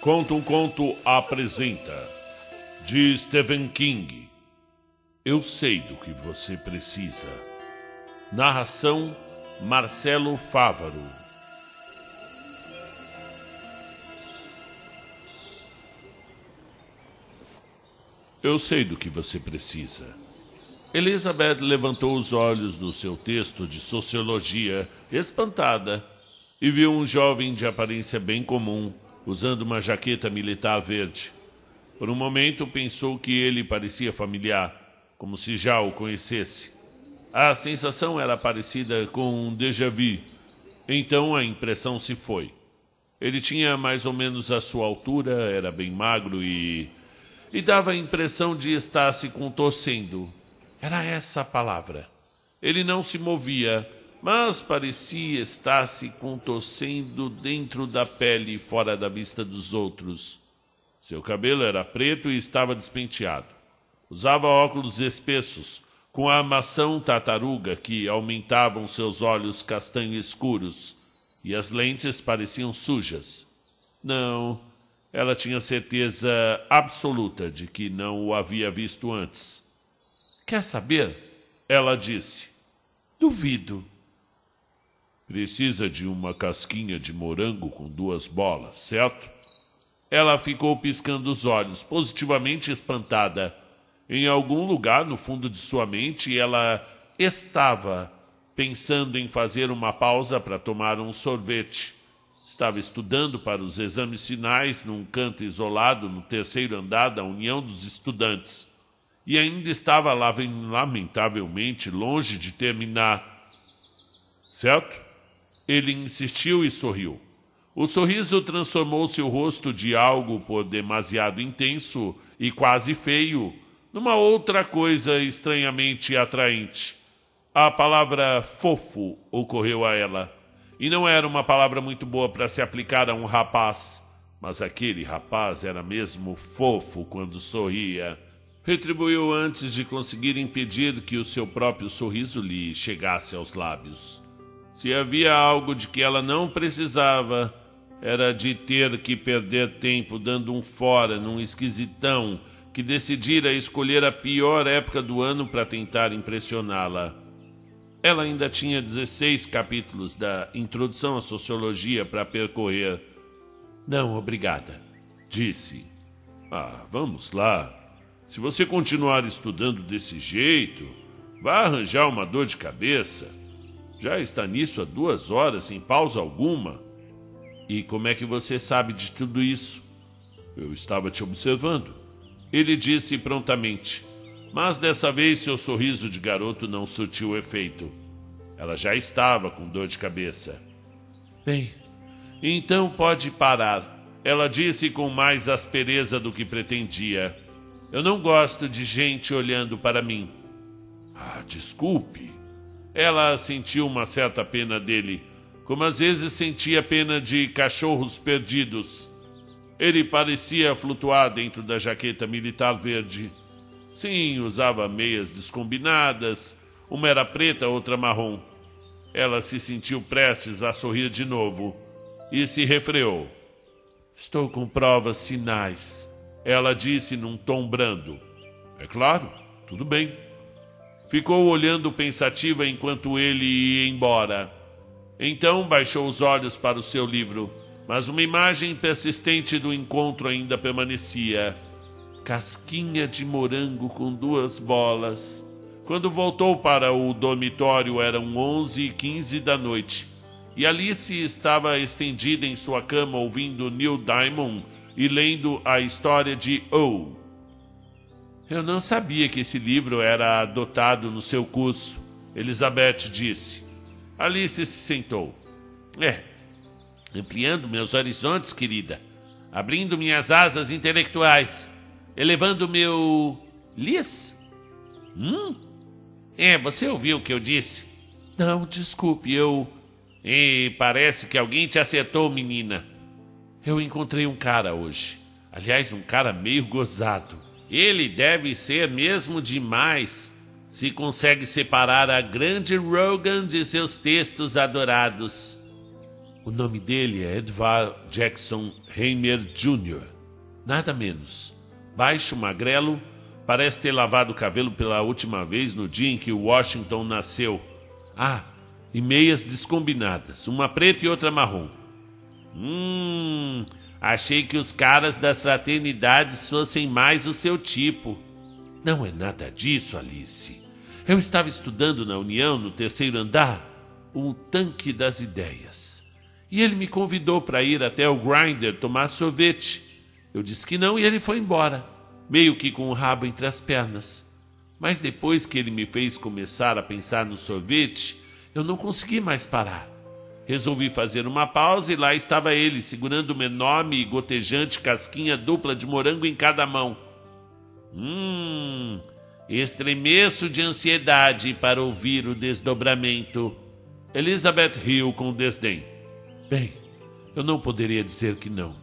Conta um Conto apresenta, de Stephen King, Eu Sei do que Você Precisa. Narração, Marcelo Fávaro. Eu sei do que você precisa. Elizabeth levantou os olhos do seu texto de sociologia, espantada, e viu um jovem de aparência bem comum, usando uma jaqueta militar verde. Por um momento pensou que ele parecia familiar, como se já o conhecesse. A sensação era parecida com um déjà vu. Então a impressão se foi. Ele tinha mais ou menos a sua altura, era bem magro e dava a impressão de estar se contorcendo. Era essa a palavra. Ele não se movia, mas parecia estar se contorcendo dentro da pele e fora da vista dos outros. Seu cabelo era preto e estava despenteado. Usava óculos espessos, com a armação tartaruga que aumentavam seus olhos castanho escuros, e as lentes pareciam sujas. Não, ela tinha certeza absoluta de que não o havia visto antes. Quer saber? Ela disse. Duvido. Precisa de uma casquinha de morango com 2 bolas, certo? Ela ficou piscando os olhos, positivamente espantada. Em algum lugar no fundo de sua mente, ela estava pensando em fazer uma pausa para tomar um sorvete. Estava estudando para os exames finais num canto isolado no 3º andar da União dos Estudantes. E ainda estava lamentavelmente longe de terminar. Certo? Ele insistiu e sorriu. O sorriso transformou seu rosto de algo por demasiado intenso e quase feio numa outra coisa estranhamente atraente. A palavra fofo ocorreu a ela. E não era uma palavra muito boa para se aplicar a um rapaz. Mas aquele rapaz era mesmo fofo quando sorria. Retribuiu antes de conseguir impedir que o seu próprio sorriso lhe chegasse aos lábios. Se havia algo de que ela não precisava, era de ter que perder tempo dando um fora num esquisitão que decidira escolher a pior época do ano para tentar impressioná-la. Ela ainda tinha 16 capítulos da Introdução à Sociologia para percorrer. Não, obrigada, disse. Vamos lá. Se você continuar estudando desse jeito, vai arranjar uma dor de cabeça. Já está nisso há 2 horas, sem pausa alguma. E como é que você sabe de tudo isso? Eu estava te observando. Ele disse prontamente. Mas dessa vez seu sorriso de garoto não surtiu efeito. Ela já estava com dor de cabeça. Bem, então pode parar. Ela disse com mais aspereza do que pretendia. Eu não gosto de gente olhando para mim. Desculpe. Ela sentiu uma certa pena dele, como às vezes sentia pena de cachorros perdidos. Ele parecia flutuar dentro da jaqueta militar verde. Sim, usava meias descombinadas. Uma era preta, outra marrom. Ela se sentiu prestes a sorrir de novo e se refreou. Estou com provas sinais, ela disse num tom brando. É claro, tudo bem. Ficou olhando pensativa enquanto ele ia embora. Então baixou os olhos para o seu livro, mas uma imagem persistente do encontro ainda permanecia. Casquinha de morango com 2 bolas. Quando voltou para o dormitório eram 11h15 da noite, e Alice estava estendida em sua cama ouvindo Neil Diamond e lendo a história de O. Eu não sabia que esse livro era adotado no seu curso, Elizabeth disse. Alice se sentou. Ampliando meus horizontes, querida. Abrindo minhas asas intelectuais. Elevando meu... Liz? Você ouviu o que eu disse? Não, desculpe, parece que alguém te acertou, menina. Eu encontrei um cara hoje. Aliás, um cara meio gozado. Ele deve ser mesmo demais se consegue separar a grande Rogan de seus textos adorados. O nome dele é Edvard Jackson Heimer Jr. Nada menos. Baixo, magrelo, parece ter lavado o cabelo pela última vez no dia em que Washington nasceu. Ah, e meias descombinadas, uma preta e outra marrom. Achei que os caras das fraternidades fossem mais o seu tipo. Não é nada disso, Alice. Eu estava estudando na União, no terceiro andar, o tanque das ideias. E ele me convidou para ir até o Grinder tomar sorvete. Eu disse que não e ele foi embora, meio que com o rabo entre as pernas. Mas depois que ele me fez começar a pensar no sorvete, eu não consegui mais parar. Resolvi fazer uma pausa e lá estava ele, segurando uma enorme e gotejante casquinha dupla de morango em cada mão. Estremeço de ansiedade para ouvir o desdobramento. Elizabeth riu com desdém. Bem, eu não poderia dizer que não.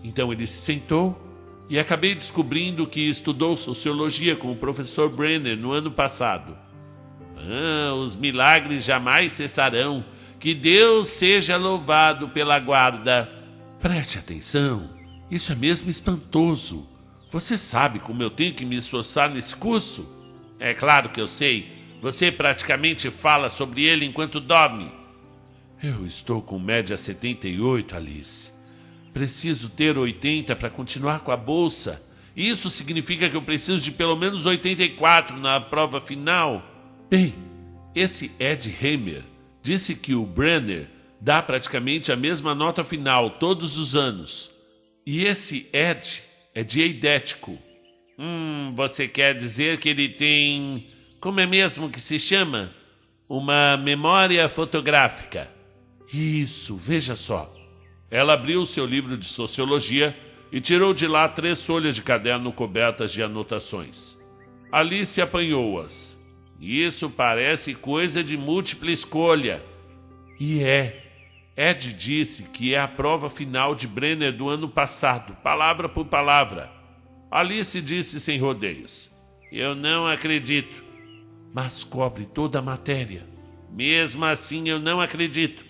Então ele se sentou e acabei descobrindo que estudou sociologia com o professor Brenner no ano passado. Os milagres jamais cessarão. Que Deus seja louvado pela guarda. Preste atenção, isso é mesmo espantoso. Você sabe como eu tenho que me esforçar nesse curso? É claro que eu sei. Você praticamente fala sobre ele enquanto dorme. Eu estou com média 78, Alice. Preciso ter 80 para continuar com a bolsa. Isso significa que eu preciso de pelo menos 84 na prova final. Bem, esse Ed Heimer disse que o Brenner dá praticamente a mesma nota final todos os anos. E esse Ed é dieidético. Você quer dizer que ele tem... Como é mesmo que se chama? Uma memória fotográfica. Isso, veja só. Ela abriu seu livro de sociologia e tirou de lá 3 folhas de caderno cobertas de anotações. Alice apanhou-as. Isso parece coisa de múltipla escolha. E é. Ed disse que é a prova final de Brenner do ano passado, palavra por palavra. Alice disse sem rodeios. Eu não acredito. Mas cobre toda a matéria. Mesmo assim, eu não acredito.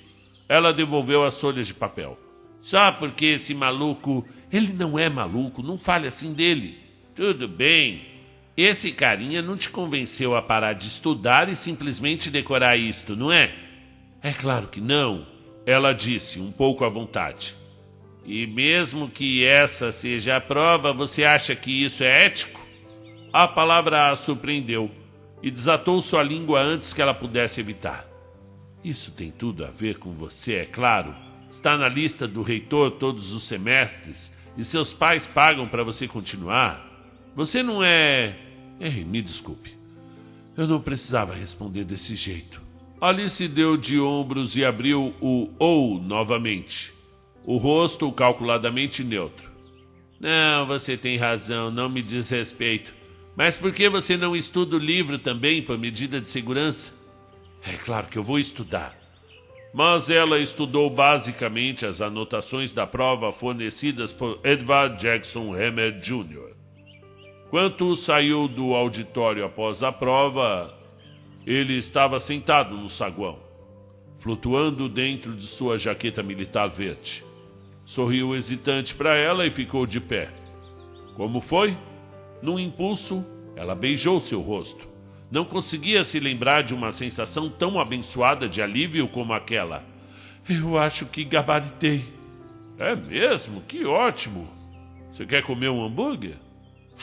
Ela devolveu as folhas de papel. Só porque esse maluco... Ele não é maluco, não fale assim dele. Tudo bem. Esse carinha não te convenceu a parar de estudar e simplesmente decorar isto, não é? É claro que não, ela disse, um pouco à vontade. E mesmo que essa seja a prova, você acha que isso é ético? A palavra a surpreendeu e desatou sua língua antes que ela pudesse evitar. Isso tem tudo a ver com você, é claro. Está na lista do reitor todos os semestres e seus pais pagam para você continuar. Você não é... me desculpe. Eu não precisava responder desse jeito. Alice deu de ombros e abriu o ou novamente. O rosto calculadamente neutro. Não, você tem razão, não me diz respeito. Mas por que você não estuda o livro também por medida de segurança? É claro que eu vou estudar. Mas ela estudou basicamente as anotações da prova fornecidas por Edvard Jackson Heimer Jr. Quando saiu do auditório após a prova, ele estava sentado no saguão, flutuando dentro de sua jaqueta militar verde. Sorriu hesitante para ela e ficou de pé. Como foi? Num impulso, ela beijou seu rosto. Não conseguia se lembrar de uma sensação tão abençoada de alívio como aquela. Eu acho que gabaritei. É mesmo? Que ótimo! Você quer comer um hambúrguer?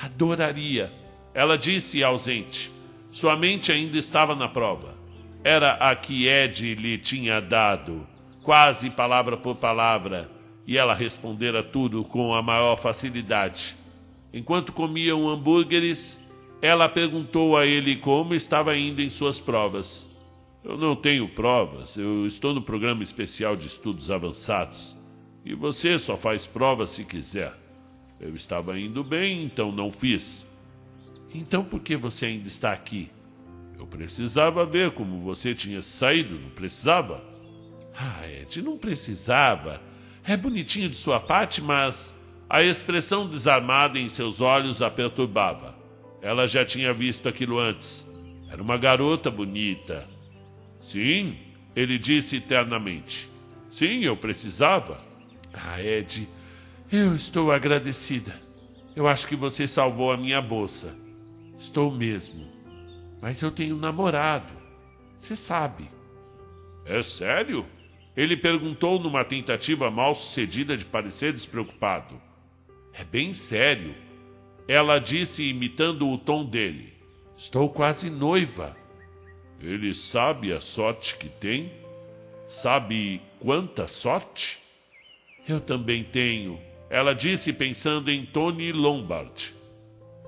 Adoraria. Ela disse ausente. Sua mente ainda estava na prova. Era a que Ed lhe tinha dado, quase palavra por palavra, e ela respondera tudo com a maior facilidade. Enquanto comiam hambúrgueres, ela perguntou a ele como estava indo em suas provas. Eu não tenho provas, eu estou no programa especial de estudos avançados. E você só faz provas se quiser. Eu estava indo bem, então não fiz. Então por que você ainda está aqui? Eu precisava ver como você tinha saído, não precisava? Ed, não precisava. É bonitinho de sua parte, mas a expressão desarmada em seus olhos a perturbava. Ela já tinha visto aquilo antes. Era uma garota bonita. Sim, ele disse ternamente. Sim, eu precisava. Ah, Ed, eu estou agradecida. Eu acho que você salvou a minha bolsa. Estou mesmo. Mas eu tenho um namorado. Você sabe. É sério? Ele perguntou numa tentativa mal-sucedida de parecer despreocupado. É bem sério. Ela disse imitando o tom dele. Estou quase noiva. Ele sabe a sorte que tem? Sabe quanta sorte? Eu também tenho. Ela disse pensando em Tony Lombard.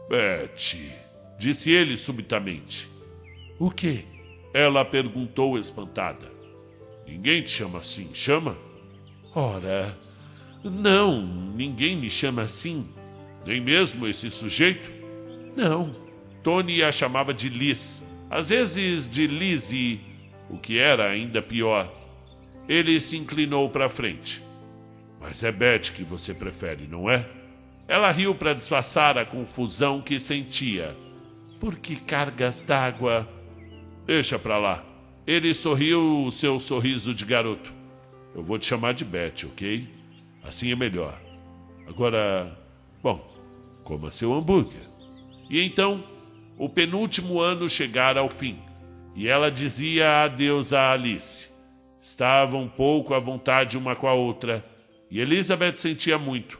Betty, disse ele subitamente. O quê? Ela perguntou espantada. Ninguém te chama assim, chama? Ora, não, ninguém me chama assim. Nem mesmo esse sujeito? Não. Tony a chamava de Liz, às vezes de Lizzie, o que era ainda pior. Ele se inclinou para frente. Mas é Betty que você prefere, não é? Ela riu para disfarçar a confusão que sentia. Por que cargas d'água? Deixa pra lá. Ele sorriu o seu sorriso de garoto. Eu vou te chamar de Betty, ok? Assim é melhor. Agora, bom, coma seu hambúrguer. E então, o penúltimo ano chegara ao fim, e ela dizia adeus a Alice. Estavam um pouco à vontade uma com a outra, e Elizabeth sentia muito.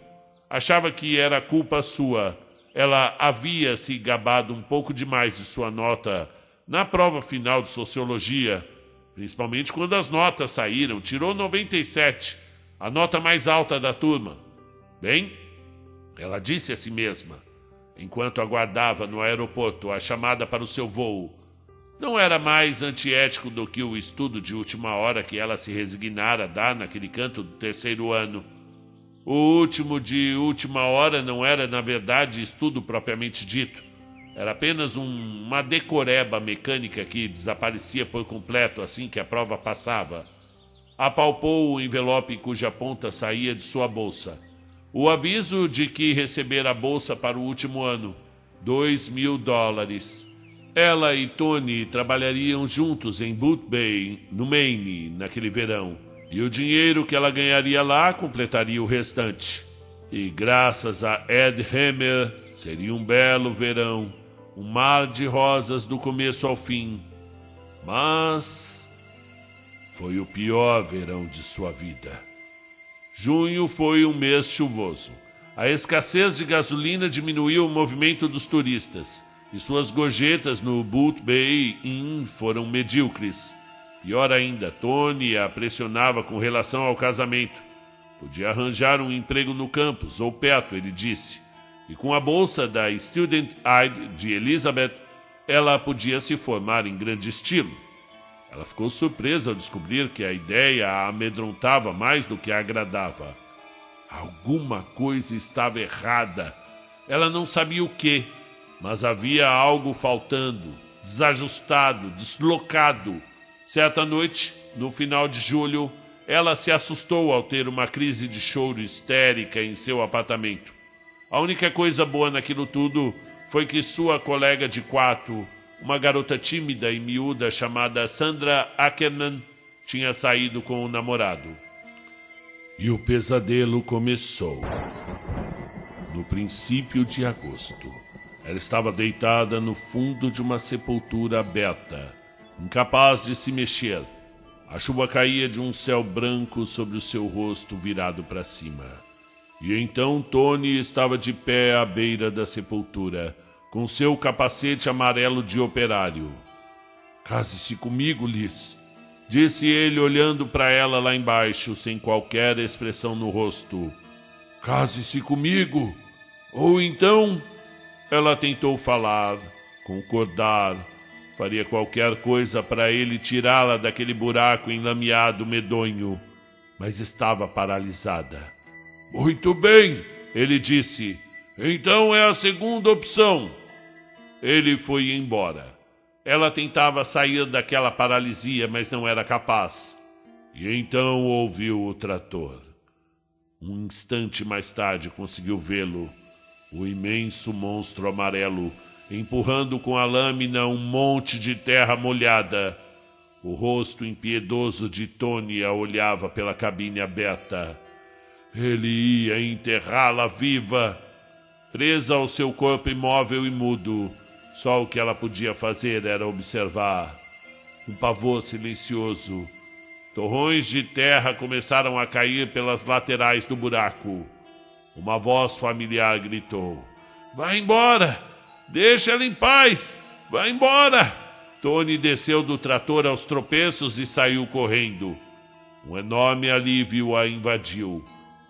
Achava que era culpa sua. Ela havia se gabado um pouco demais de sua nota na prova final de sociologia, principalmente quando as notas saíram. Tirou 97, a nota mais alta da turma. Bem, ela disse a si mesma, enquanto aguardava no aeroporto a chamada para o seu voo. Não era mais antiético do que o estudo de última hora que ela se resignara a dar naquele canto do terceiro ano. O último de última hora não era, na verdade, estudo propriamente dito. Era apenas uma decoreba mecânica que desaparecia por completo assim que a prova passava. Apalpou o envelope cuja ponta saía de sua bolsa. O aviso de que recebera a bolsa para o último ano. $2.000. Ela e Tony trabalhariam juntos em Boot Bay, no Maine, naquele verão. E o dinheiro que ela ganharia lá completaria o restante. E graças a Ed Hammer, seria um belo verão. Um mar de rosas do começo ao fim. Mas foi o pior verão de sua vida. Junho foi um mês chuvoso. A escassez de gasolina diminuiu o movimento dos turistas, e suas gorjetas no Boot Bay Inn foram medíocres. Pior ainda, Tony a pressionava com relação ao casamento. Podia arranjar um emprego no campus, ou perto, ele disse. E com a bolsa da Student Aid de Elizabeth, ela podia se formar em grande estilo. Ela ficou surpresa ao descobrir que a ideia a amedrontava mais do que a agradava. Alguma coisa estava errada. Ela não sabia o quê, mas havia algo faltando, desajustado, deslocado. Certa noite, no final de julho, ela se assustou ao ter uma crise de choro histérica em seu apartamento. A única coisa boa naquilo tudo foi que sua colega de quarto, uma garota tímida e miúda chamada Sandra Ackerman, tinha saído com o namorado. E o pesadelo começou. No princípio de agosto, ela estava deitada no fundo de uma sepultura aberta, incapaz de se mexer. A chuva caía de um céu branco sobre o seu rosto virado para cima. E então Tony estava de pé à beira da sepultura, com seu capacete amarelo de operário. Case-se comigo, Liz, disse ele olhando para ela lá embaixo, sem qualquer expressão no rosto. Case-se comigo. Ou então... Ela tentou falar, concordar, faria qualquer coisa para ele tirá-la daquele buraco enlameado medonho, mas estava paralisada. Muito bem, ele disse. Então é a segunda opção. Ele foi embora. Ela tentava sair daquela paralisia, mas não era capaz. E então ouviu o trator. Um instante mais tarde conseguiu vê-lo, o imenso monstro amarelo, empurrando com a lâmina um monte de terra molhada. O rosto impiedoso de Tony a olhava pela cabine aberta. Ele ia enterrá-la viva. Presa ao seu corpo imóvel e mudo, só o que ela podia fazer era observar. Um pavor silencioso. Torrões de terra começaram a cair pelas laterais do buraco. Uma voz familiar gritou: Vai embora! Deixa ela em paz! Vai embora! Tony desceu do trator aos tropeços e saiu correndo. Um enorme alívio a invadiu.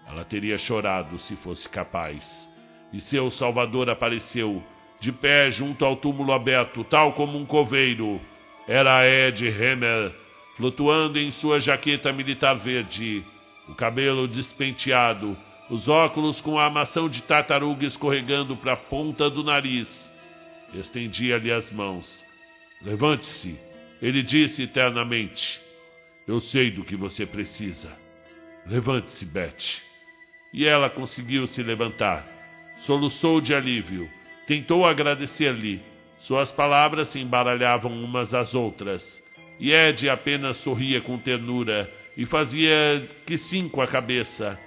Ela teria chorado se fosse capaz. E seu salvador apareceu, de pé junto ao túmulo aberto, tal como um coveiro. Era Ed Hammer, flutuando em sua jaqueta militar verde, o cabelo despenteado, os óculos com a armação de tartaruga escorregando para a ponta do nariz. Estendia-lhe as mãos. Levante-se, ele disse eternamente. Eu sei do que você precisa. Levante-se, Beth. E ela conseguiu se levantar. Soluçou de alívio. Tentou agradecer-lhe. Suas palavras se embaralhavam umas às outras. E Ed apenas sorria com ternura e fazia que sim com a cabeça.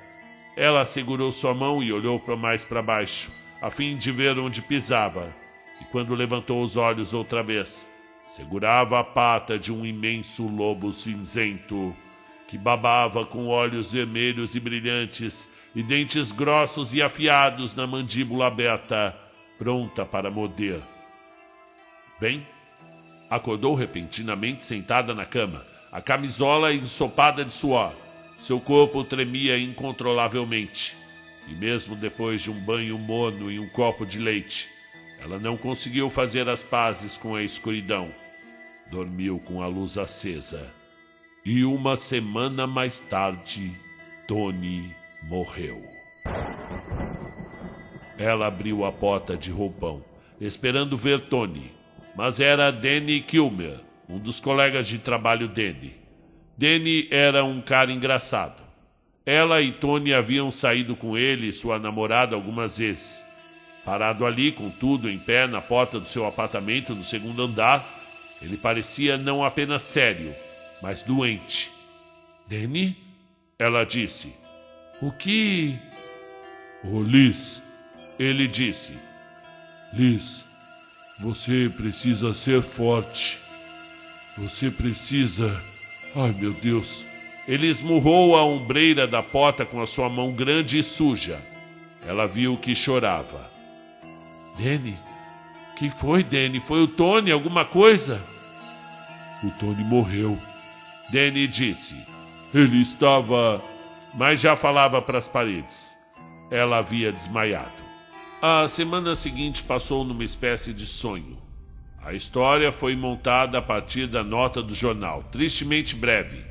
Ela segurou sua mão e olhou mais para baixo, a fim de ver onde pisava. E quando levantou os olhos outra vez, segurava a pata de um imenso lobo cinzento, que babava com olhos vermelhos e brilhantes e dentes grossos e afiados na mandíbula aberta, pronta para morder. Bem, acordou repentinamente sentada na cama, a camisola ensopada de suor. Seu corpo tremia incontrolavelmente. E mesmo depois de um banho morno e um copo de leite, ela não conseguiu fazer as pazes com a escuridão. Dormiu com a luz acesa. E uma semana mais tarde, Tony morreu. Ela abriu a porta de roupão, esperando ver Tony. Mas era Danny Kilmer, um dos colegas de trabalho dele. Danny era um cara engraçado. Ela e Tony haviam saído com ele e sua namorada algumas vezes. Parado ali, com tudo em pé, na porta do seu apartamento no segundo andar, ele parecia não apenas sério, mas doente. Danny? Ela disse. O que? Oh, Liz, ele disse. Liz, você precisa ser forte. Você precisa... Ai, meu Deus. Ele esmurrou a ombreira da porta com a sua mão grande e suja. Ela viu que chorava. Danny? Quem foi, Danny? Foi o Tony? Alguma coisa? O Tony morreu. Danny disse. Ele estava... Mas já falava para as paredes. Ela havia desmaiado. A semana seguinte passou numa espécie de sonho. A história foi montada a partir da nota do jornal, tristemente breve,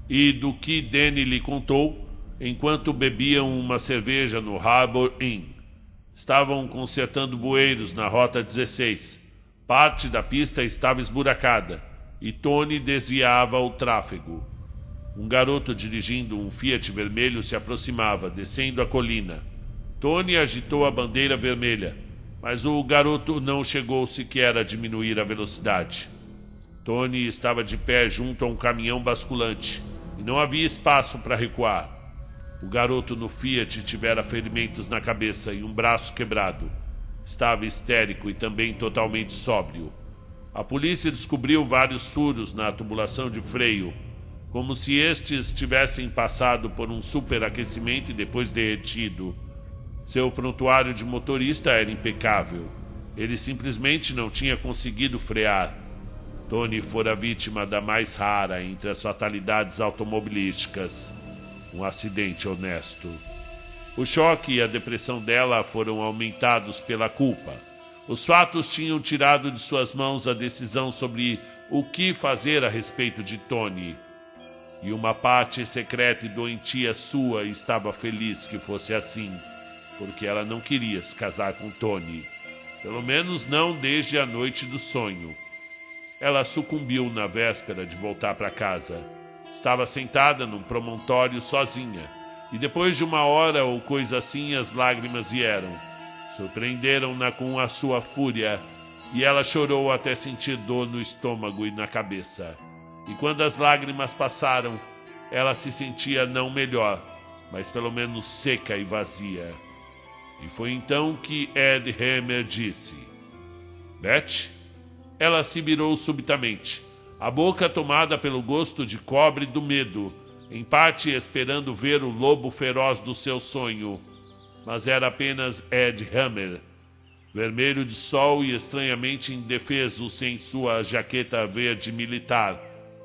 e do que Danny lhe contou enquanto bebiam uma cerveja no Harbor Inn. Estavam consertando bueiros na Rota 16. Parte da pista estava esburacada e Tony desviava o tráfego. Um garoto dirigindo um Fiat vermelho se aproximava, descendo a colina. Tony agitou a bandeira vermelha, mas o garoto não chegou sequer a diminuir a velocidade. Tony estava de pé junto a um caminhão basculante e não havia espaço para recuar. O garoto no Fiat tivera ferimentos na cabeça e um braço quebrado. Estava histérico e também totalmente sóbrio. A polícia descobriu vários furos na tubulação de freio, como se estes tivessem passado por um superaquecimento e depois derretido. Seu prontuário de motorista era impecável. Ele simplesmente não tinha conseguido frear. Tony fora vítima da mais rara entre as fatalidades automobilísticas. Um acidente honesto. O choque e a depressão dela foram aumentados pela culpa. Os fatos tinham tirado de suas mãos a decisão sobre o que fazer a respeito de Tony. E uma parte secreta e doentia sua estava feliz que fosse assim, porque ela não queria se casar com Tony. Pelo menos não desde a noite do sonho. Ela sucumbiu na véspera de voltar para casa. Estava sentada num promontório sozinha, e depois de uma hora ou coisa assim as lágrimas vieram. Surpreenderam-na com a sua fúria, e ela chorou até sentir dor no estômago e na cabeça. e quando as lágrimas passaram, ela se sentia não melhor, mas pelo menos seca e vazia. E foi então que Ed Hammer disse: Beth? Ela se virou subitamente, a boca tomada pelo gosto de cobre do medo, em parte esperando ver o lobo feroz do seu sonho. Mas era apenas Ed Hammer, vermelho de sol e estranhamente indefeso sem sua jaqueta verde militar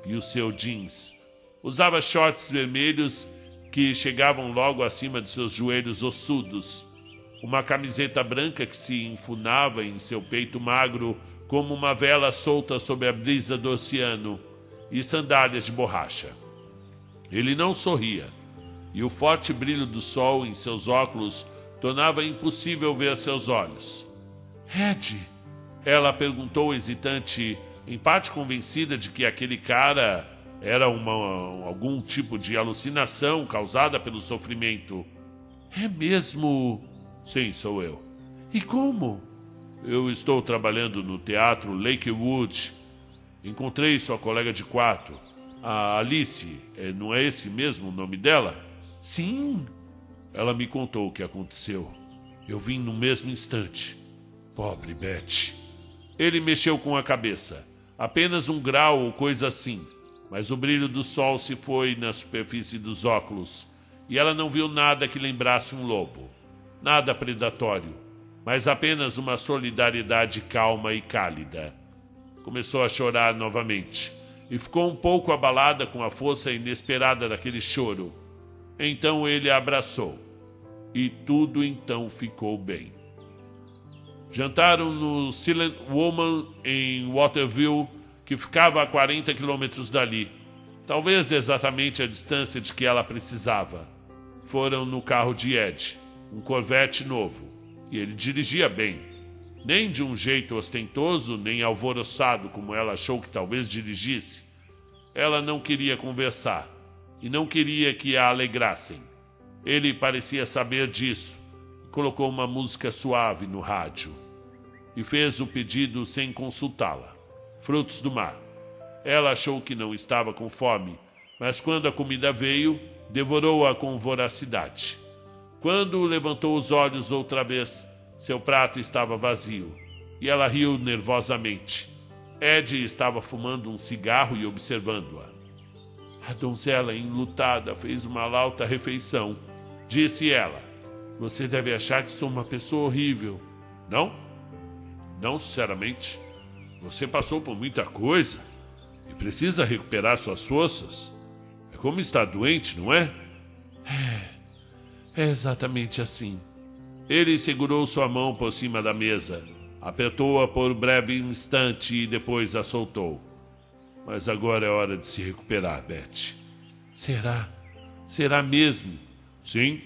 e o seu jeans. Usava shorts vermelhos que chegavam logo acima de seus joelhos ossudos, uma camiseta branca que se enfunava em seu peito magro como uma vela solta sob a brisa do oceano, e sandálias de borracha. Ele não sorria, e o forte brilho do sol em seus óculos tornava impossível ver seus olhos. Ed? Ela perguntou hesitante, em parte convencida de que aquele cara era algum tipo de alucinação causada pelo sofrimento. É mesmo? Sim, sou eu. E como? Eu estou trabalhando no teatro Lakewood. Encontrei sua colega de quarto, a Alice. Não é esse mesmo o nome dela? Sim. Ela me contou o que aconteceu. Eu vim no mesmo instante. Pobre Beth. Ele mexeu com a cabeça. Apenas 1 grau ou coisa assim. Mas o brilho do sol se foi na superfície dos óculos. E ela não viu nada que lembrasse um lobo. Nada predatório. Mas apenas uma solidariedade calma e cálida. Começou a chorar novamente. E ficou um pouco abalada com a força inesperada daquele choro. Então ele a abraçou. E tudo então ficou bem. Jantaram no Silent Woman em Waterville, que ficava a 40 quilômetros dali. Talvez exatamente a distância de que ela precisava. Foram no carro de Ed, um Corvette novo. E ele dirigia bem. Nem de um jeito ostentoso, nem alvoroçado, como ela achou que talvez dirigisse. Ela não queria conversar, e não queria que a alegrassem. Ele parecia saber disso, e colocou uma música suave no rádio. E fez o pedido sem consultá-la. Frutos do mar. Ela achou que não estava com fome, mas quando a comida veio, devorou-a com voracidade. Quando levantou os olhos outra vez, seu prato estava vazio, e ela riu nervosamente. Ed estava fumando um cigarro e observando-a. A donzela enlutada fez uma lauta refeição, disse ela. Você deve achar que sou uma pessoa horrível. Não? Não, sinceramente. Você passou por muita coisa e precisa recuperar suas forças. É como estar doente, não é? É exatamente assim. Ele segurou sua mão por cima da mesa, apertou-a por um breve instante e depois a soltou. Mas agora é hora de se recuperar, Beth. Será? Será mesmo? Sim.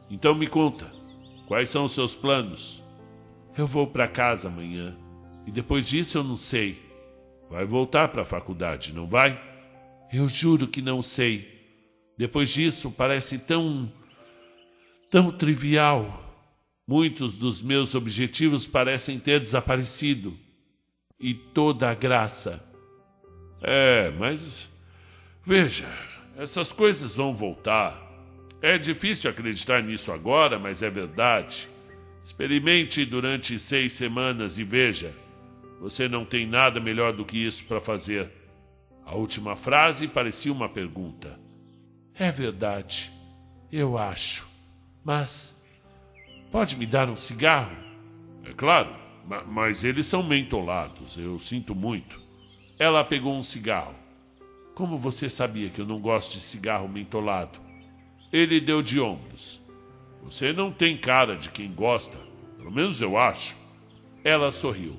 Então me conta, quais são os seus planos? Eu vou para casa amanhã e depois disso eu não sei. Vai voltar para a faculdade, não vai? Eu juro que não sei. Depois disso parece tão trivial. Muitos dos meus objetivos parecem ter desaparecido. E toda a graça. Mas veja, essas coisas vão voltar. É difícil acreditar nisso agora, mas é verdade. Experimente durante 6 semanas e veja. Você não tem nada melhor do que isso para fazer. A última frase parecia uma pergunta. É verdade, eu acho. Mas pode me dar um cigarro? É claro, mas eles são mentolados, eu sinto muito. Ela pegou um cigarro. Como você sabia que eu não gosto de cigarro mentolado? Ele deu de ombros. Você não tem cara de quem gosta, pelo menos eu acho. Ela sorriu.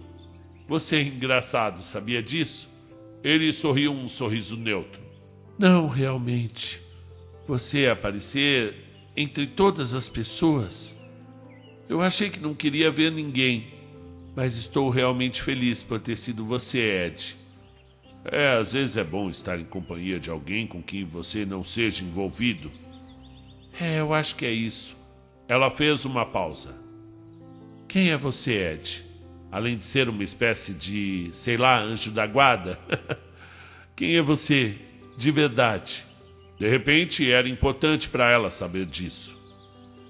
Você é engraçado, sabia disso? Ele sorriu um sorriso neutro. Não, realmente. Você aparecer entre todas as pessoas. Eu achei que não queria ver ninguém, mas estou realmente feliz por ter sido você, Ed. Às vezes é bom estar em companhia de alguém com quem você não seja envolvido. Eu acho que é isso. Ela fez uma pausa. Quem é você, Ed? Além de ser uma espécie de, sei lá, anjo da guarda? Quem é você, de verdade? De repente, era importante para ela saber disso.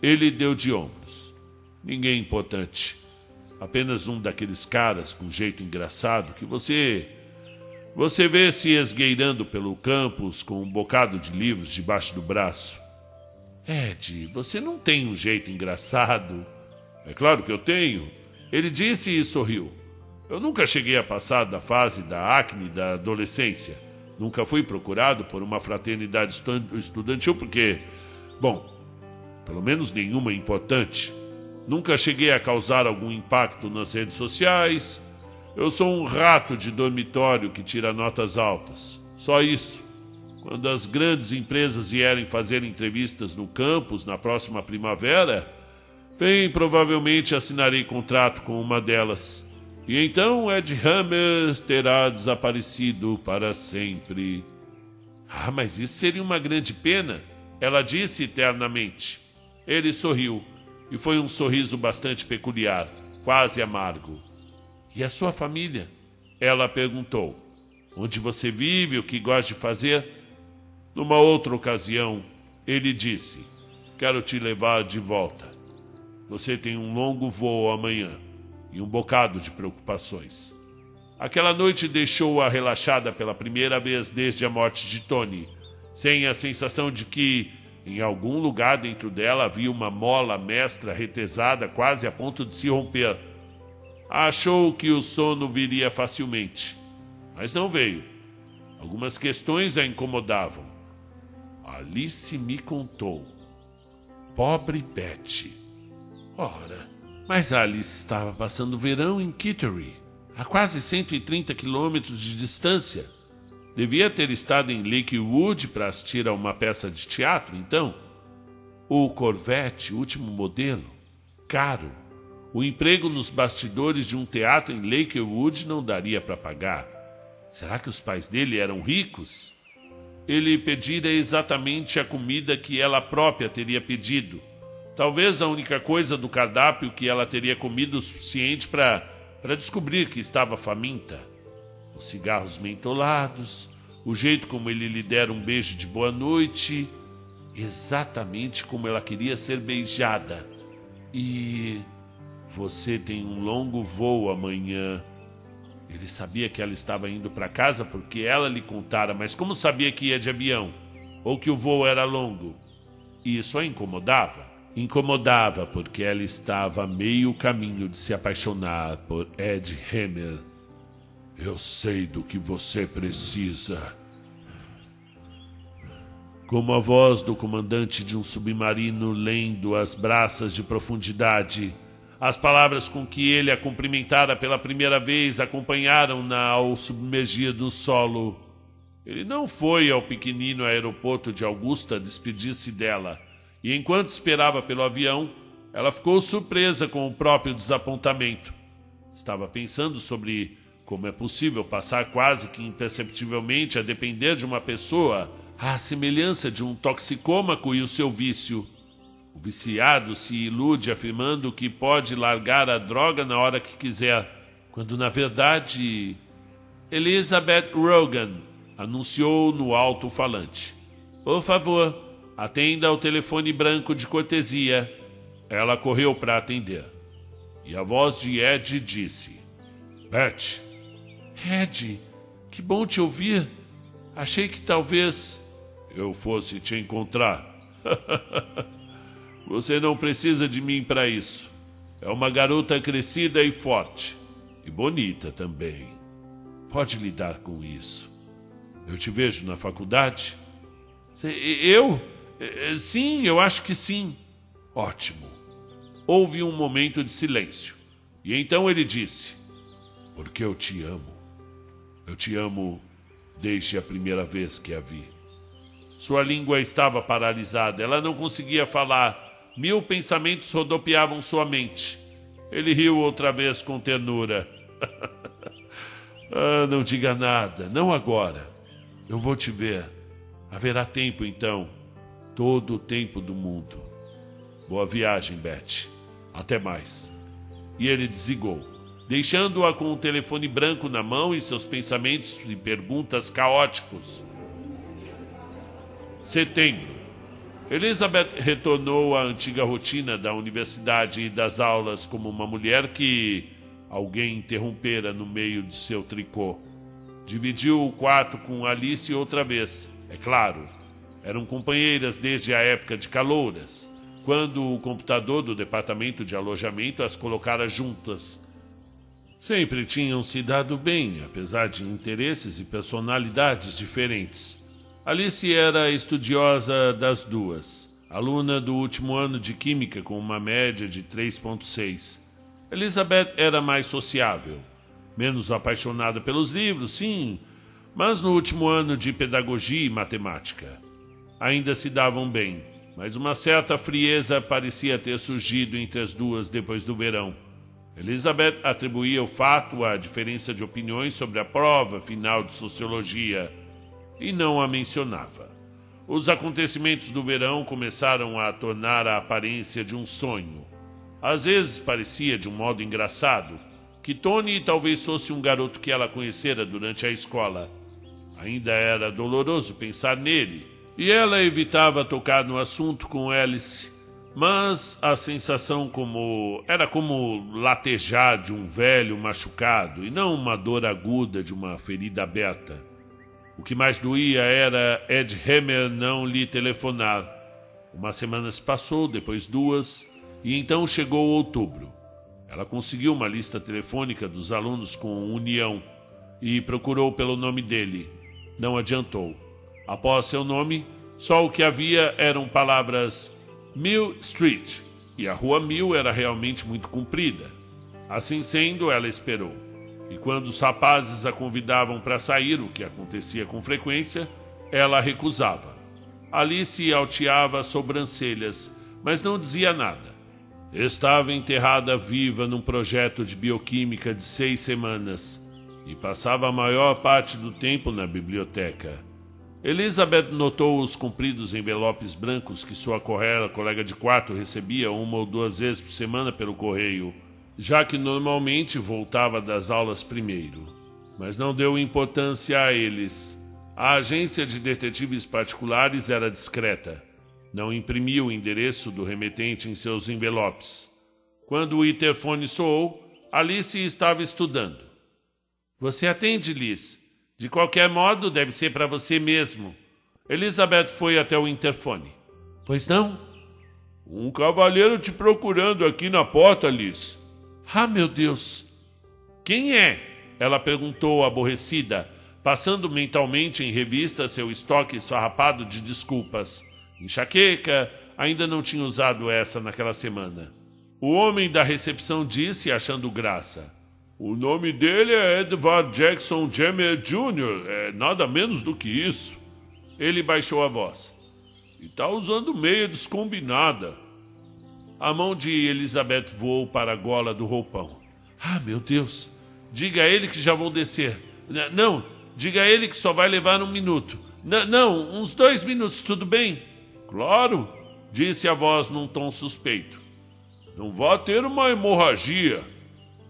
Ele deu de ombros. Ninguém importante. Apenas um daqueles caras com jeito engraçado que você vê se esgueirando pelo campus com um bocado de livros debaixo do braço. Ed, você não tem um jeito engraçado. É claro que eu tenho. Ele disse e sorriu. Eu nunca cheguei a passar da fase da acne da adolescência. Nunca fui procurado por uma fraternidade estudantil porque, bom, pelo menos nenhuma importante. Nunca cheguei a causar algum impacto nas redes sociais. Eu sou um rato de dormitório que tira notas altas. Só isso. Quando as grandes empresas vierem fazer entrevistas no campus na próxima primavera, bem provavelmente assinarei contrato com uma delas. E então Ed Hammer terá desaparecido para sempre. Ah, mas isso seria uma grande pena, ela disse eternamente. Ele sorriu, e foi um sorriso bastante peculiar, quase amargo. E a sua família? Ela perguntou. Onde você vive, o que gosta de fazer? Numa outra ocasião, ele disse, quero te levar de volta. Você tem um longo voo amanhã e um bocado de preocupações. Aquela noite deixou-a relaxada pela primeira vez desde a morte de Tony, sem a sensação de que, em algum lugar dentro dela, havia uma mola mestra retesada quase a ponto de se romper. Achou que o sono viria facilmente, mas não veio. Algumas questões a incomodavam. Alice me contou. Pobre Betty. Ora, mas a Alice estava passando o verão em Kittery, a quase 130 quilômetros de distância. Devia ter estado em Lakewood para assistir a uma peça de teatro, então. O Corvette, último modelo, caro. O emprego nos bastidores de um teatro em Lakewood não daria para pagar. Será que os pais dele eram ricos? Ele pedira exatamente a comida que ela própria teria pedido. Talvez a única coisa do cardápio que ela teria comido o suficiente para descobrir que estava faminta. Os cigarros mentolados, o jeito como ele lhe dera um beijo de boa noite, exatamente como ela queria ser beijada. E você tem um longo voo amanhã. Ele sabia que ela estava indo para casa porque ela lhe contara, mas como sabia que ia de avião? Ou que o voo era longo? E isso a incomodava? Incomodava porque ela estava a meio caminho de se apaixonar por Ed Hammer. Eu sei do que você precisa. Como a voz do comandante de um submarino lendo as braças de profundidade, as palavras com que ele a cumprimentara pela primeira vez acompanharam-na ao submergir no solo. Ele não foi ao pequenino aeroporto de Augusta despedir-se dela, e enquanto esperava pelo avião, ela ficou surpresa com o próprio desapontamento. Estava pensando sobre como é possível passar quase que imperceptivelmente a depender de uma pessoa à semelhança de um toxicômaco e o seu vício. O viciado se ilude afirmando que pode largar a droga na hora que quiser, quando na verdade Elizabeth Rogan anunciou no alto-falante. Por favor, atenda ao telefone branco de cortesia. Ela correu para atender. E a voz de Ed disse: Beth. Ed, que bom te ouvir. Achei que talvez eu fosse te encontrar. Você não precisa de mim para isso. É uma garota crescida e forte. E bonita também. Pode lidar com isso. Eu te vejo na faculdade? Eu? Sim, eu acho que sim. Ótimo. Houve um momento de silêncio. E então ele disse: Porque eu te amo. Eu te amo desde a primeira vez que a vi. Sua língua estava paralisada. Ela não conseguia falar. 1000 pensamentos rodopiavam sua mente. Ele riu outra vez com ternura. Não diga nada, não agora. Eu vou te ver. Haverá tempo então. Todo o tempo do mundo. Boa viagem, Beth. Até mais. E ele desligou. deixando-a com o telefone branco na mão e seus pensamentos e perguntas caóticos. Setembro. Elizabeth retornou à antiga rotina da universidade e das aulas como uma mulher que alguém interrompera no meio de seu tricô. Dividiu o quarto com Alice outra vez, é claro. Eram companheiras desde a época de calouras, quando o computador do departamento de alojamento as colocara juntas. Sempre tinham se dado bem, apesar de interesses e personalidades diferentes. Alice era estudiosa das duas, aluna do último ano de Química com uma média de 3,6. Elizabeth era mais sociável, menos apaixonada pelos livros, sim, mas no último ano de Pedagogia e Matemática. Ainda se davam bem, mas uma certa frieza parecia ter surgido entre as duas depois do verão. Elizabeth atribuía o fato à diferença de opiniões sobre a prova final de Sociologia e não a mencionava. Os acontecimentos do verão começaram a tornar a aparência de um sonho. Às vezes parecia, de um modo engraçado, que Tony talvez fosse um garoto que ela conhecera durante a escola. Ainda era doloroso pensar nele, e ela evitava tocar no assunto com Alice, mas a sensação era como latejar de um velho machucado e não uma dor aguda de uma ferida aberta. O que mais doía era Ed Hammer não lhe telefonar. Uma semana se passou, depois duas, e então chegou outubro. Ela conseguiu uma lista telefônica dos alunos com União e procurou pelo nome dele. Não adiantou. Após seu nome, só o que havia eram palavras Mill Street, e a rua Mill era realmente muito comprida. Assim sendo, ela esperou. E quando os rapazes a convidavam para sair, o que acontecia com frequência, ela recusava. Alice alteava as sobrancelhas, mas não dizia nada. Estava enterrada viva num projeto de bioquímica de 6 semanas e passava a maior parte do tempo na biblioteca. Elizabeth notou os compridos envelopes brancos que sua colega de quarto recebia 1 ou 2 vezes por semana pelo correio, já que normalmente voltava das aulas primeiro. Mas não deu importância a eles. A agência de detetives particulares era discreta. Não imprimia o endereço do remetente em seus envelopes. Quando o interfone soou, Alice estava estudando. Você atende, Liz? De qualquer modo, deve ser para você mesmo. Elizabeth foi até o interfone. Pois não? Um cavalheiro te procurando aqui na porta, Liz. Ah, meu Deus! Quem é? Ela perguntou, aborrecida, passando mentalmente em revista seu estoque esfarrapado de desculpas. Enxaqueca, ainda não tinha usado essa naquela semana. O homem da recepção disse, achando graça. O nome dele é Edward Jackson Jammer Jr., é nada menos do que isso. Ele baixou a voz. E tá usando meia descombinada. A mão de Elizabeth voou para a gola do roupão. Ah, meu Deus! Diga a ele que já vou descer. Não, diga a ele que só vai levar 1 minuto. Não, uns 2 minutos, tudo bem? Claro, disse a voz num tom suspeito. Não vá ter uma hemorragia.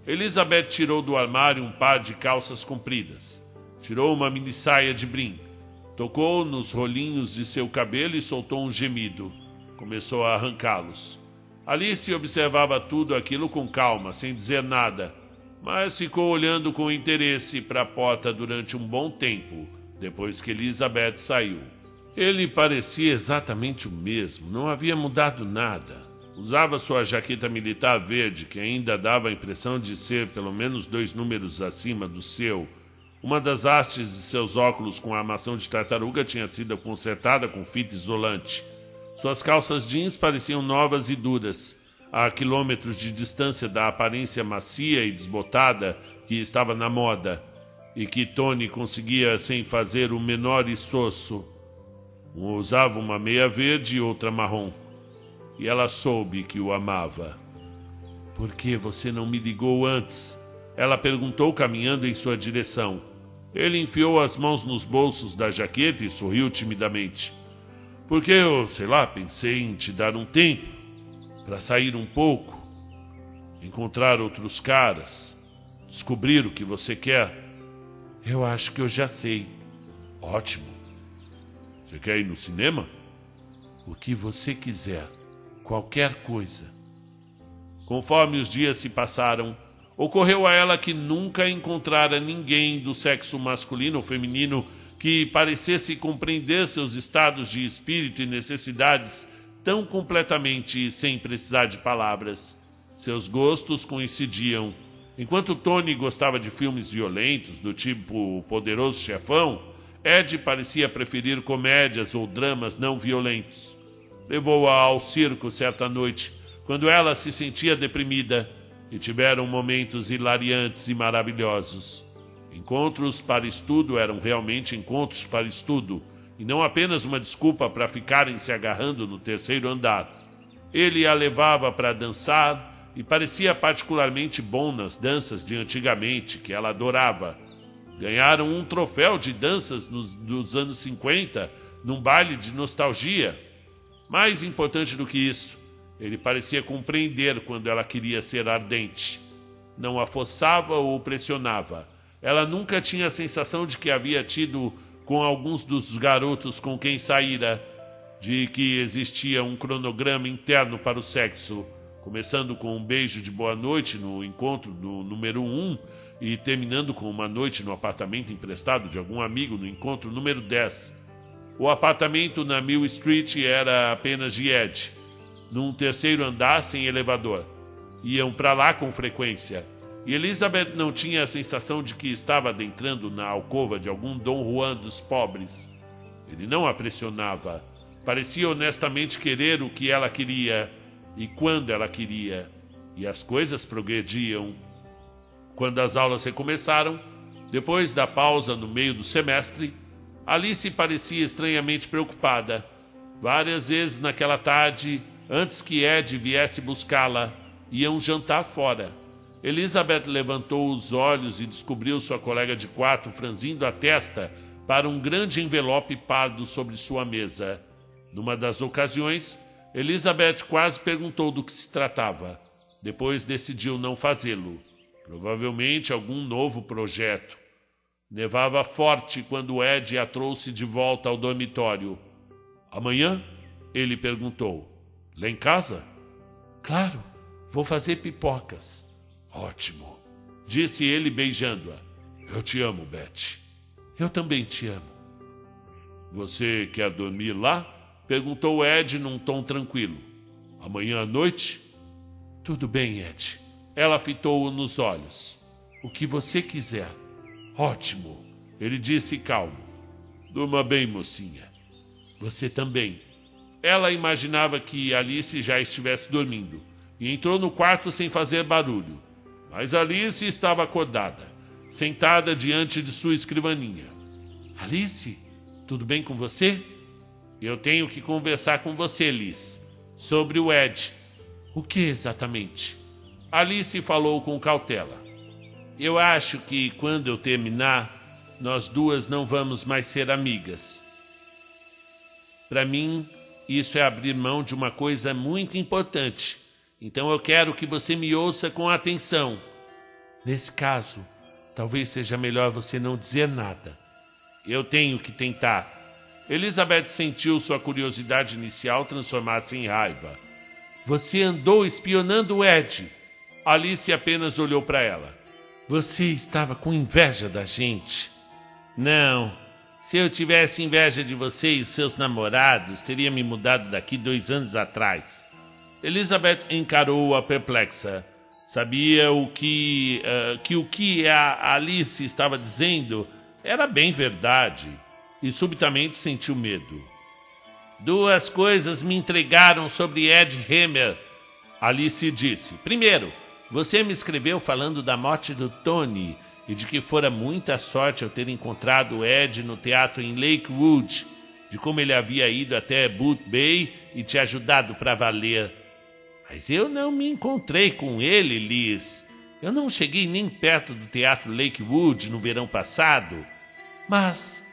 Elizabeth tirou do armário um par de calças compridas. Tirou uma minissaia de brim. Tocou nos rolinhos de seu cabelo e soltou um gemido. Começou a arrancá-los. Alice observava tudo aquilo com calma, sem dizer nada, mas ficou olhando com interesse para a porta durante um bom tempo, depois que Elizabeth saiu. Ele parecia exatamente o mesmo, não havia mudado nada. Usava sua jaqueta militar verde, que ainda dava a impressão de ser pelo menos 2 números acima do seu. Uma das hastes de seus óculos com armação de tartaruga tinha sido consertada com fita isolante. Suas calças jeans pareciam novas e duras, a quilômetros de distância da aparência macia e desbotada que estava na moda, e que Tony conseguia sem fazer o menor esforço. Um usava uma meia verde e outra marrom. E ela soube que o amava. Por que você não me ligou antes? Ela perguntou, caminhando em sua direção. Ele enfiou as mãos nos bolsos da jaqueta e sorriu timidamente. Porque eu, pensei em te dar um tempo, para sair um pouco, encontrar outros caras. Descobrir o que você quer? Eu acho que eu já sei. Ótimo. Você quer ir no cinema? O que você quiser. Qualquer coisa. Conforme os dias se passaram, ocorreu a ela que nunca encontrara ninguém do sexo masculino ou feminino que parecesse compreender seus estados de espírito e necessidades tão completamente sem precisar de palavras. Seus gostos coincidiam. Enquanto Tony gostava de filmes violentos, do tipo Poderoso Chefão, Ed parecia preferir comédias ou dramas não violentos. Levou-a ao circo certa noite, quando ela se sentia deprimida, e tiveram momentos hilariantes e maravilhosos. Encontros para estudo eram realmente encontros para estudo, e não apenas uma desculpa para ficarem se agarrando no terceiro andar. Ele a levava para dançar e parecia particularmente bom nas danças de antigamente, que ela adorava. Ganharam um troféu de danças dos anos 50, num baile de nostalgia. Mais importante do que isso, ele parecia compreender quando ela queria ser ardente. Não a forçava ou pressionava. Ela nunca tinha a sensação de que havia tido com alguns dos garotos com quem saíra, de que existia um cronograma interno para o sexo, começando com um beijo de boa noite no encontro do número 1 e terminando com uma noite no apartamento emprestado de algum amigo no encontro número 10. O apartamento na Mill Street era apenas de Ed, num terceiro andar sem elevador. Iam para lá com frequência, e Elizabeth não tinha a sensação de que estava adentrando na alcova de algum Dom Juan dos pobres. Ele não a pressionava. Parecia honestamente querer o que ela queria e quando ela queria, e as coisas progrediam. Quando as aulas recomeçaram, depois da pausa no meio do semestre, Alice parecia estranhamente preocupada. Várias vezes naquela tarde, antes que Ed viesse buscá-la, iam jantar fora. Elizabeth levantou os olhos e descobriu sua colega de quarto franzindo a testa para um grande envelope pardo sobre sua mesa. Numa das ocasiões, Elizabeth quase perguntou do que se tratava. Depois decidiu não fazê-lo. Provavelmente algum novo projeto. Nevava forte quando Ed a trouxe de volta ao dormitório. Amanhã? Ele perguntou. Lá em casa? Claro, vou fazer pipocas. Ótimo, disse ele beijando-a. Eu te amo, Beth. Eu também te amo. Você quer dormir lá? Perguntou Ed num tom tranquilo. Amanhã à noite? Tudo bem, Ed. Ela fitou-o nos olhos. O que você quiser. Ótimo, ele disse calmo. Durma bem, mocinha. Você também. Ela imaginava que Alice já estivesse dormindo e entrou no quarto sem fazer barulho. Mas Alice estava acordada, sentada diante de sua escrivaninha. Alice, tudo bem com você? Eu tenho que conversar com você, Liz, sobre o Ed. O que exatamente? Alice falou com cautela. Eu acho que quando eu terminar, nós duas não vamos mais ser amigas. Para mim, isso é abrir mão de uma coisa muito importante. Então eu quero que você me ouça com atenção. Nesse caso, talvez seja melhor você não dizer nada. Eu tenho que tentar. Elizabeth sentiu sua curiosidade inicial transformar-se em raiva. Você andou espionando o Ed. Alice apenas olhou para ela. Você estava com inveja da gente. Não. Se eu tivesse inveja de você e seus namorados, teria me mudado daqui 2 anos atrás. Elizabeth encarou-a perplexa. Sabia que o que a Alice estava dizendo era bem verdade. E subitamente sentiu medo. 2 coisas me intrigaram sobre Ed Hammer, Alice disse. Primeiro, você me escreveu falando da morte do Tony e de que fora muita sorte eu ter encontrado o Ed no teatro em Lakewood, de como ele havia ido até Boot Bay e te ajudado para valer. Mas eu não me encontrei com ele, Liz. Eu não cheguei nem perto do teatro Lakewood no verão passado. Mas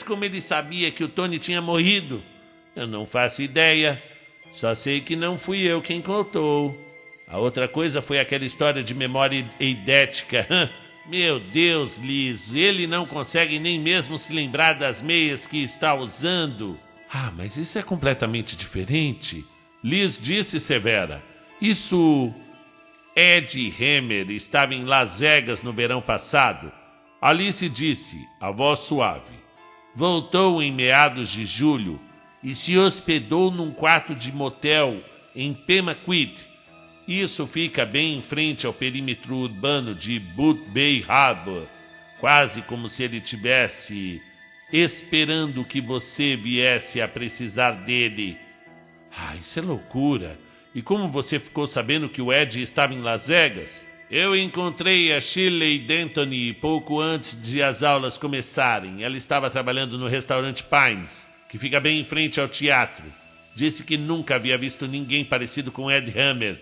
como ele sabia que o Tony tinha morrido? Eu não faço ideia. Só sei que não fui eu quem contou. A outra coisa foi aquela história de memória eidética. Meu Deus, Liz, ele não consegue nem mesmo se lembrar das meias que está usando. Ah, mas isso é completamente diferente. Liz disse severa. Isso... Ed Hammer estava em Las Vegas no verão passado. Alice disse, a voz suave. Voltou em meados de julho e se hospedou num quarto de motel em Pemaquid. Isso fica bem em frente ao perímetro urbano de Boot Bay Harbor, quase como se ele tivesse esperando que você viesse a precisar dele. Ah, isso é loucura. E como você ficou sabendo que o Ed estava em Las Vegas? Eu encontrei a Shirley D'Antoni pouco antes de as aulas começarem. Ela estava trabalhando no restaurante Pines, que fica bem em frente ao teatro. Disse que nunca havia visto ninguém parecido com Ed Hammer.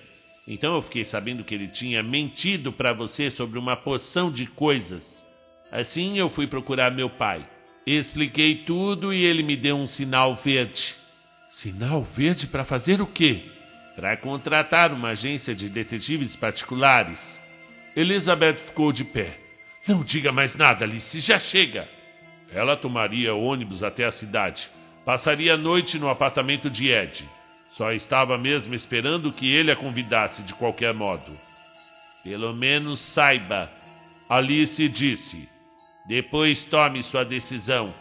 Então eu fiquei sabendo que ele tinha mentido para você sobre uma porção de coisas. Assim eu fui procurar meu pai. Expliquei tudo e ele me deu um sinal verde. Sinal verde para fazer o quê? Para contratar uma agência de detetives particulares. Elizabeth ficou de pé. Não diga mais nada, Alice, já chega. Ela tomaria ônibus até a cidade. Passaria a noite no apartamento de Ed. Só estava mesmo esperando que ele a convidasse de qualquer modo. Pelo menos saiba, Alice disse. Depois tome sua decisão.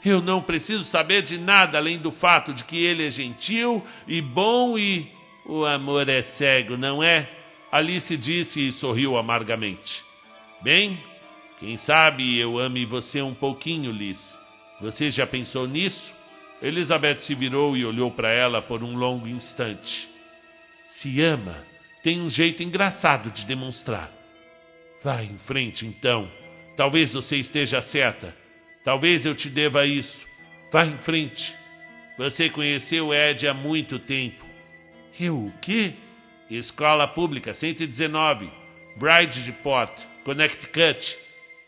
Eu não preciso saber de nada além do fato de que ele é gentil e bom e... O amor é cego, não é? Alice disse e sorriu amargamente. Bem, quem sabe eu ame você um pouquinho, Liz. Você já pensou nisso? Elizabeth se virou e olhou para ela por um longo instante. Se ama, tem um jeito engraçado de demonstrar. Vá em frente, então. Talvez você esteja certa. Talvez eu te deva isso. Vá em frente. Você conheceu Ed há muito tempo. Eu o quê? Escola Pública 119, Bridgeport, Connecticut.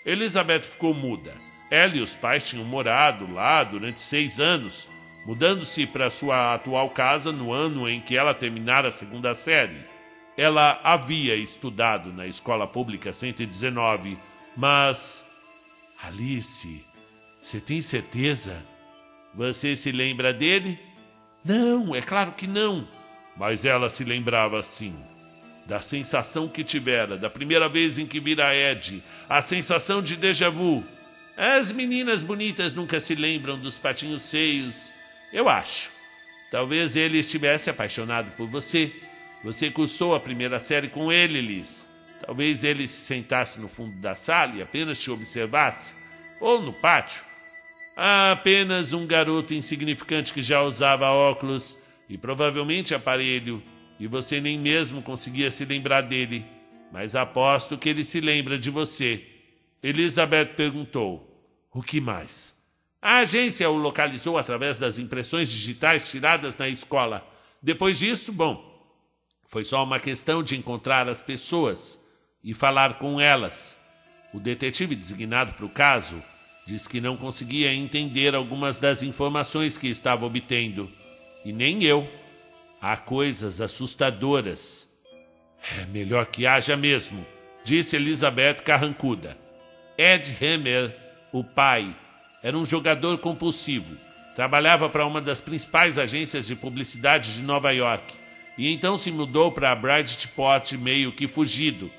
Elizabeth ficou muda. Ela e os pais tinham morado lá durante 6 anos, mudando-se para sua atual casa no ano em que ela terminara a 2ª série. Ela havia estudado na Escola Pública 119, mas... Alice, você tem certeza? Você se lembra dele? Não, é claro que não. Mas ela se lembrava sim, da sensação que tivera, da primeira vez em que vira Ed, a sensação de déjà vu. As meninas bonitas nunca se lembram dos patinhos feios, eu acho. Talvez ele estivesse apaixonado por você. Você cursou a 1ª série com ele, Liz. Talvez ele se sentasse no fundo da sala e apenas te observasse. Ou no pátio. Apenas um garoto insignificante que já usava óculos e provavelmente aparelho, e você nem mesmo conseguia se lembrar dele. Mas aposto que ele se lembra de você. Elizabeth perguntou. O que mais? A agência o localizou através das impressões digitais tiradas na escola. Depois disso, foi só uma questão de encontrar as pessoas e falar com elas. O detetive designado para o caso disse que não conseguia entender algumas das informações que estava obtendo. E nem eu. Há coisas assustadoras. É melhor que haja mesmo, disse Elizabeth carrancuda. Ed Hammer, o pai, era um jogador compulsivo. Trabalhava para uma das principais agências de publicidade de Nova York. E então se mudou para Bridgeport meio que fugido.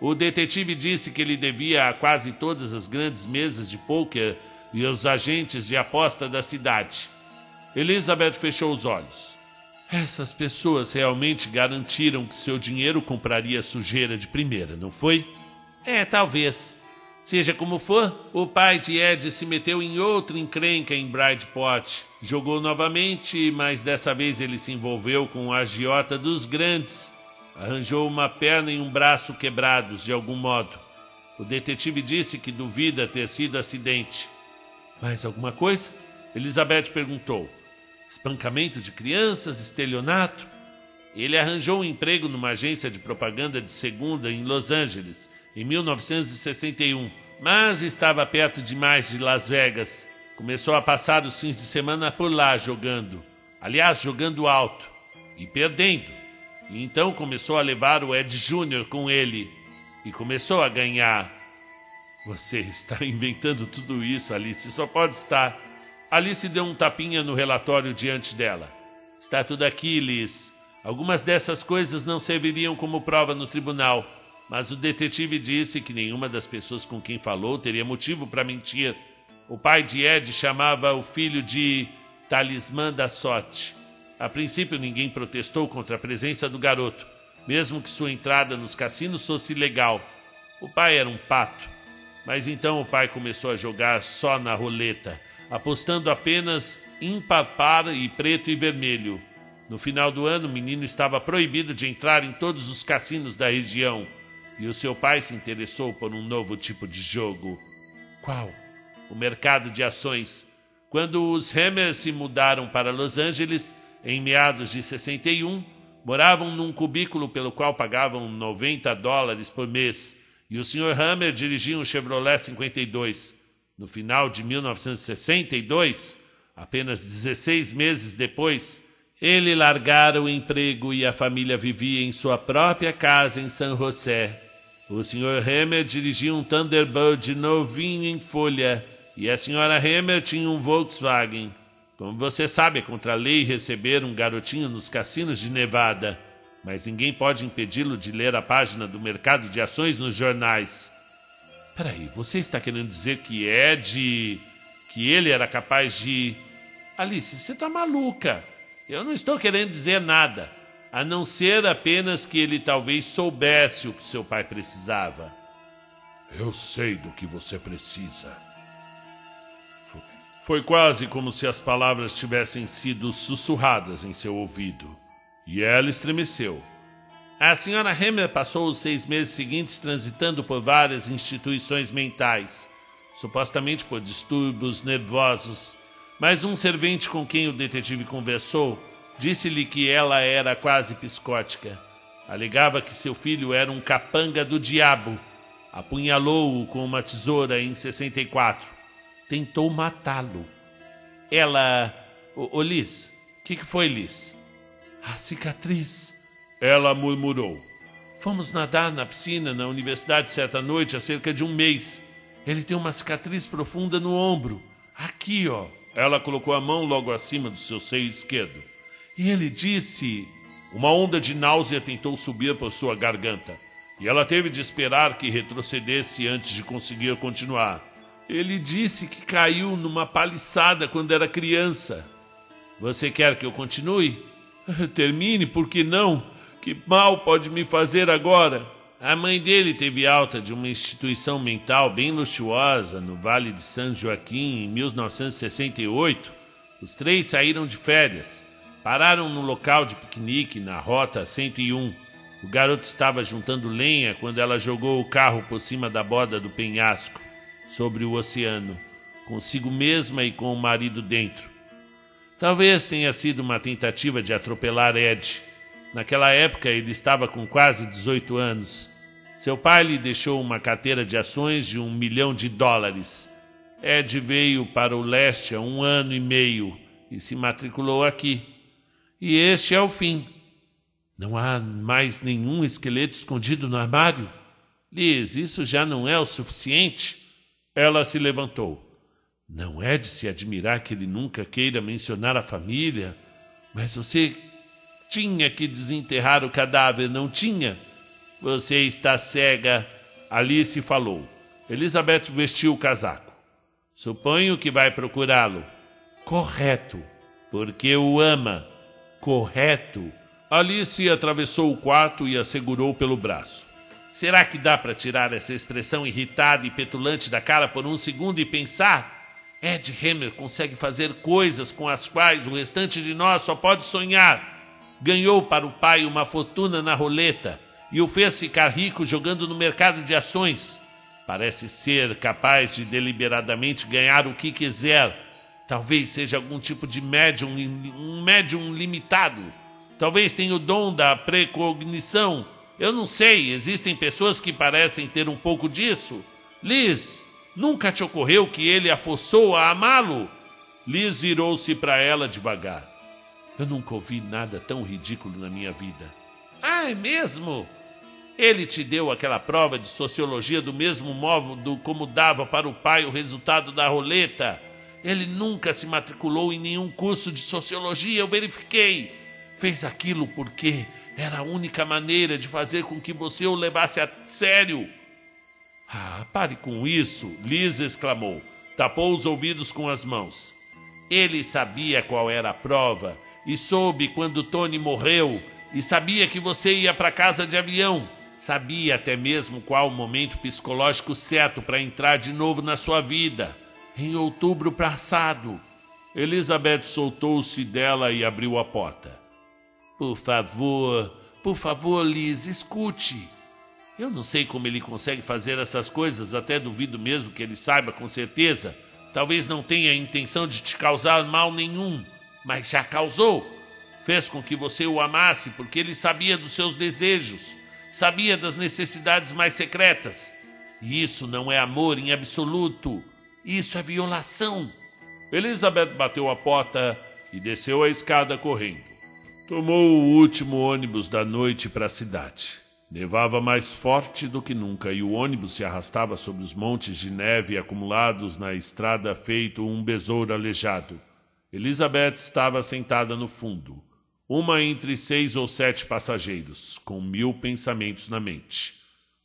O detetive disse que ele devia a quase todas as grandes mesas de pôquer e aos agentes de aposta da cidade. Elizabeth fechou os olhos. Essas pessoas realmente garantiram que seu dinheiro compraria sujeira de primeira, não foi? Talvez. Seja como for, o pai de Ed se meteu em outra encrenca em Bridgeport. Jogou novamente, mas dessa vez ele se envolveu com o agiota dos grandes. Arranjou uma perna e um braço quebrados de algum modo. O detetive disse que duvida ter sido acidente. Mais alguma coisa? Elizabeth perguntou. Espancamento de crianças, estelionato? Ele arranjou um emprego numa agência de propaganda de segunda em Los Angeles, em 1961, mas estava perto demais de Las Vegas. Começou a passar os fins de semana por lá jogando. Aliás, jogando alto e perdendo. E então começou a levar o Ed Júnior com ele. E começou a ganhar. Você está inventando tudo isso, Alice. Só pode estar. Alice deu um tapinha no relatório diante dela. Está tudo aqui, Liz. Algumas dessas coisas não serviriam como prova no tribunal, mas o detetive disse que nenhuma das pessoas com quem falou teria motivo para mentir. O pai de Ed chamava o filho de Talismã da Sorte. A princípio, ninguém protestou contra a presença do garoto, mesmo que sua entrada nos cassinos fosse ilegal. O pai era um pato. Mas então o pai começou a jogar só na roleta, apostando apenas ímpar, par e preto e vermelho. No final do ano, o menino estava proibido de entrar em todos os cassinos da região, e o seu pai se interessou por um novo tipo de jogo. Qual? O mercado de ações. Quando os Hammer se mudaram para Los Angeles, em meados de 61, moravam num cubículo pelo qual pagavam $90 por mês, e o Sr. Hammer dirigia um Chevrolet 52. No final de 1962, apenas 16 meses depois, ele largara o emprego e a família vivia em sua própria casa em San José. O Sr. Hammer dirigia um Thunderbird novinho em folha e a Sra. Hammer tinha um Volkswagen. Como você sabe, é contra a lei receber um garotinho nos cassinos de Nevada, mas ninguém pode impedi-lo de ler a página do mercado de ações nos jornais. Peraí, você está querendo dizer que que ele era capaz de... Alice, você está maluca. Eu não estou querendo dizer nada, a não ser apenas que ele talvez soubesse o que seu pai precisava. Eu sei do que você precisa. Foi quase como se as palavras tivessem sido sussurradas em seu ouvido, e ela estremeceu. A Sra. Hammer passou os 6 meses seguintes transitando por várias instituições mentais, supostamente por distúrbios nervosos, mas um servente com quem o detetive conversou disse-lhe que ela era quase psicótica. Alegava que seu filho era um capanga do diabo. Apunhalou-o com uma tesoura em 64. Tentou matá-lo. Ela... Liz, o que foi, Liz? A cicatriz, ela murmurou. Fomos nadar na piscina na universidade certa noite há cerca de um mês. Ele tem uma cicatriz profunda no ombro. Aqui, ó. Ela colocou a mão logo acima do seu seio esquerdo. E ele disse... Uma onda de náusea tentou subir por sua garganta, e ela teve de esperar que retrocedesse antes de conseguir continuar. Ele disse que caiu numa paliçada quando era criança. Você quer que eu continue? Termine, por que não? Que mal pode me fazer agora? A mãe dele teve alta de uma instituição mental bem luxuosa no Vale de San Joaquim em 1968. Os 3 saíram de férias. Pararam no local de piquenique na Rota 101. O garoto estava juntando lenha quando ela jogou o carro por cima da borda do penhasco, sobre o oceano, consigo mesma e com o marido dentro. Talvez tenha sido uma tentativa de atropelar Ed. Naquela época ele estava com quase 18 anos. Seu pai lhe deixou uma carteira de ações de $1 milhão. Ed veio para o leste há 1 ano e meio e se matriculou aqui. E este é o fim. Não há mais nenhum esqueleto escondido no armário? Liz, isso já não é o suficiente? Ela se levantou. Não é de se admirar que ele nunca queira mencionar a família, mas você tinha que desenterrar o cadáver, não tinha? Você está cega, Alice falou. Elizabeth vestiu o casaco. Suponho que vai procurá-lo. Correto, porque o ama. Correto. Alice atravessou o quarto e a segurou pelo braço. Será que dá para tirar essa expressão irritada e petulante da cara por um segundo e pensar? Ed Hammer consegue fazer coisas com as quais o restante de nós só pode sonhar. Ganhou para o pai uma fortuna na roleta e o fez ficar rico jogando no mercado de ações. Parece ser capaz de deliberadamente ganhar o que quiser. Talvez seja algum tipo de médium, um médium limitado. Talvez tenha o dom da precognição. Eu não sei, existem pessoas que parecem ter um pouco disso. Liz, nunca te ocorreu que ele a forçou a amá-lo? Liz virou-se para ela devagar. Eu nunca ouvi nada tão ridículo na minha vida. Ah, é mesmo? Ele te deu aquela prova de sociologia do mesmo modo como dava para o pai o resultado da roleta. Ele nunca se matriculou em nenhum curso de sociologia, eu verifiquei. Fez aquilo porque era a única maneira de fazer com que você o levasse a sério. Ah, pare com isso, Liz exclamou. Tapou os ouvidos com as mãos. Ele sabia qual era a prova e soube quando Tony morreu e sabia que você ia para casa de avião. Sabia até mesmo qual o momento psicológico certo para entrar de novo na sua vida. Em outubro passado. Elizabeth soltou-se dela e abriu a porta. Por favor, Liz, escute. Eu não sei como ele consegue fazer essas coisas, até duvido mesmo que ele saiba com certeza. Talvez não tenha a intenção de te causar mal nenhum, mas já causou. Fez com que você o amasse porque ele sabia dos seus desejos, sabia das necessidades mais secretas. E isso não é amor em absoluto, isso é violação. Elizabeth bateu a porta e desceu a escada correndo. Tomou o último ônibus da noite para a cidade. Nevava mais forte do que nunca e o ônibus se arrastava sobre os montes de neve acumulados na estrada feito um besouro aleijado. Elizabeth estava sentada no fundo, uma entre 6 ou 7 passageiros, com 1000 pensamentos na mente.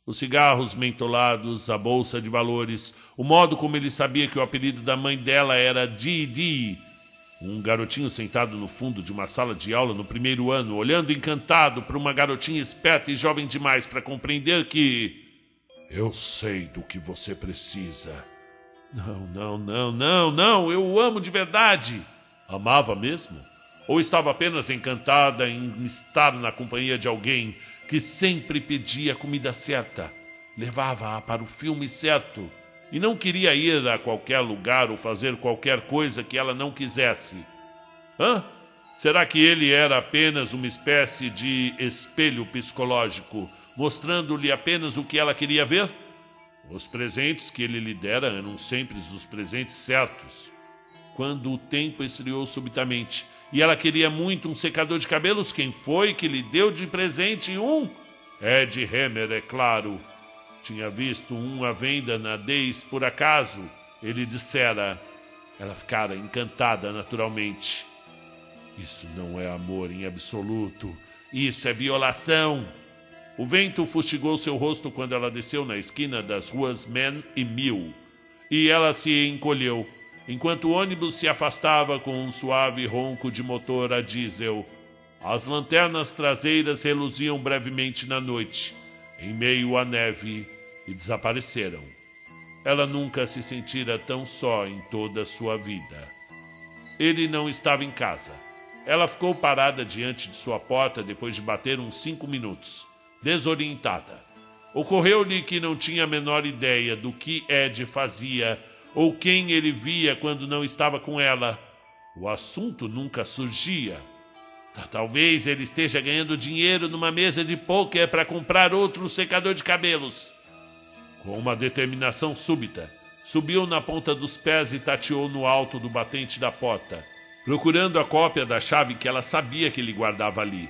Os cigarros mentolados, a bolsa de valores, o modo como ele sabia que o apelido da mãe dela era Didi. Um garotinho sentado no fundo de uma sala de aula no primeiro ano, olhando encantado para uma garotinha esperta e jovem demais para compreender que... Eu sei do que você precisa. Não, eu o amo de verdade. Amava mesmo? Ou estava apenas encantada em estar na companhia de alguém que sempre pedia a comida certa, levava-a para o filme certo e não queria ir a qualquer lugar ou fazer qualquer coisa que ela não quisesse? Será que ele era apenas uma espécie de espelho psicológico, mostrando-lhe apenas o que ela queria ver? Os presentes que ele lhe dera eram sempre os presentes certos. Quando o tempo esfriou subitamente e ela queria muito um secador de cabelos, quem foi que lhe deu de presente um? Ed Hammer, é claro. Tinha visto um à venda na Days por acaso, ele dissera. Ela ficara encantada naturalmente. Isso não é amor em absoluto. Isso é violação. O vento fustigou seu rosto quando ela desceu na esquina das ruas Man e Mill. E ela se encolheu, enquanto o ônibus se afastava com um suave ronco de motor a diesel. As lanternas traseiras reluziam brevemente na noite, em meio à neve, e desapareceram. Ela nunca se sentira tão só em toda a sua vida. Ele não estava em casa. Ela ficou parada diante de sua porta depois de bater uns 5 minutos, desorientada. Ocorreu-lhe que não tinha a menor ideia do que Ed fazia ou quem ele via quando não estava com ela. O assunto nunca surgia. Talvez ele esteja ganhando dinheiro numa mesa de pôquer para comprar outro secador de cabelos. Com uma determinação súbita, subiu na ponta dos pés e tateou no alto do batente da porta, procurando a cópia da chave que ela sabia que ele guardava ali.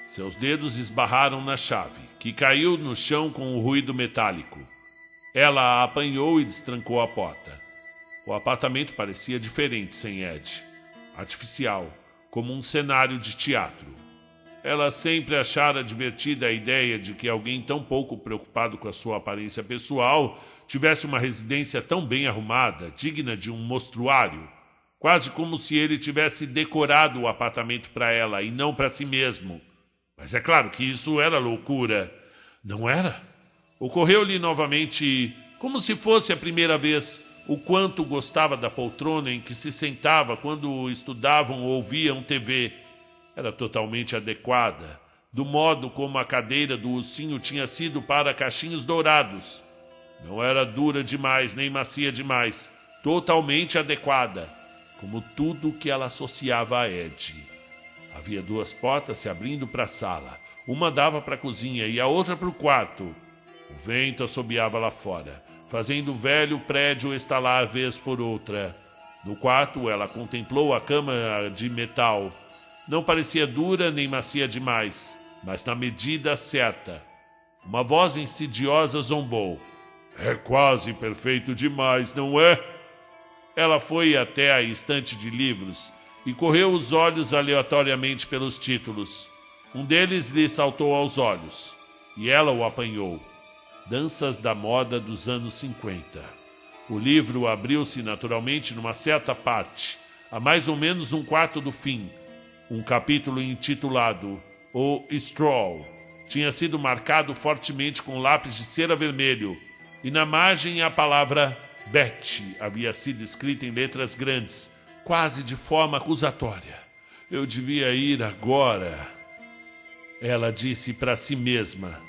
Seus dedos esbarraram na chave, que caiu no chão com um ruído metálico. Ela a apanhou e destrancou a porta. O apartamento parecia diferente sem Ed. Artificial, como um cenário de teatro. Ela sempre achara divertida a ideia de que alguém tão pouco preocupado com a sua aparência pessoal tivesse uma residência tão bem arrumada, digna de um mostruário, quase como se ele tivesse decorado o apartamento para ela e não para si mesmo. Mas é claro que isso era loucura. Não era? Ocorreu-lhe novamente, como se fosse a primeira vez, o quanto gostava da poltrona em que se sentava quando estudavam ou ouviam TV. Era totalmente adequada, do modo como a cadeira do ursinho tinha sido para cachinhos dourados. Não era dura demais, nem macia demais, totalmente adequada, como tudo que ela associava a Ed. Havia 2 portas se abrindo para a sala. Uma dava para a cozinha e a outra para o quarto. O vento assobiava lá fora, fazendo o velho prédio estalar vez por outra. No quarto, ela contemplou a cama de metal. Não parecia dura nem macia demais. mas na medida certa. Uma voz insidiosa zombou. É quase perfeito demais, não é? Ela foi até a estante de livros e correu os olhos aleatoriamente pelos títulos. Um deles lhe saltou aos olhos, e ela o apanhou. Danças da moda dos anos 50. O livro abriu-se naturalmente numa certa parte, a mais ou menos um quarto do fim. Um capítulo intitulado O Stroll tinha sido marcado fortemente com lápis de cera vermelho, e na margem a palavra Betty havia sido escrita em letras grandes, quase de forma acusatória. Eu devia ir agora. Ela disse para si mesma.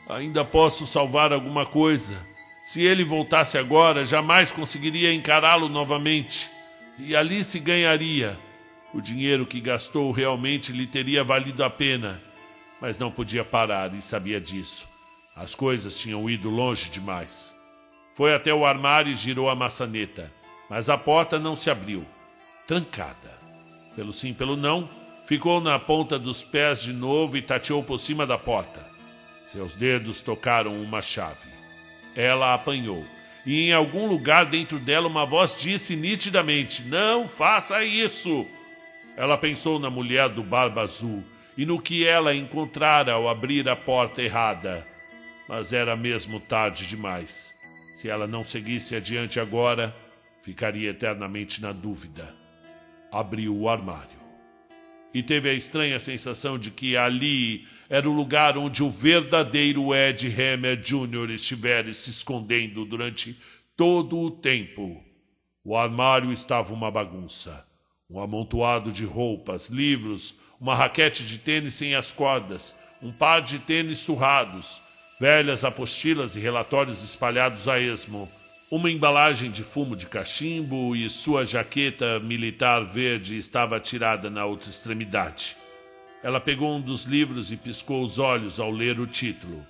Ainda posso salvar alguma coisa. Se ele voltasse agora, jamais conseguiria encará-lo novamente. E ali se ganharia. O dinheiro que gastou realmente lhe teria valido a pena. Mas não podia parar e sabia disso. As coisas tinham ido longe demais. Foi até o armário e girou a maçaneta. Mas a porta não se abriu. Trancada. Pelo sim, pelo não, ficou na ponta dos pés de novo e tateou por cima da porta. Seus dedos tocaram uma chave. Ela a apanhou. E em algum lugar dentro dela uma voz disse nitidamente: Não faça isso! Ela pensou na mulher do Barba Azul e no que ela encontrara ao abrir a porta errada. Mas era mesmo tarde demais. Se ela não seguisse adiante agora, ficaria eternamente na dúvida. Abriu o armário. E teve a estranha sensação de que ali era o lugar onde o verdadeiro Ed Hammer Jr. estivera se escondendo durante todo o tempo. O armário estava uma bagunça. Um amontoado de roupas, livros, uma raquete de tênis sem as cordas, um par de tênis surrados, velhas apostilas e relatórios espalhados a esmo, uma embalagem de fumo de cachimbo e sua jaqueta militar verde estava atirada na outra extremidade. Ela pegou um dos livros e piscou os olhos ao ler o título,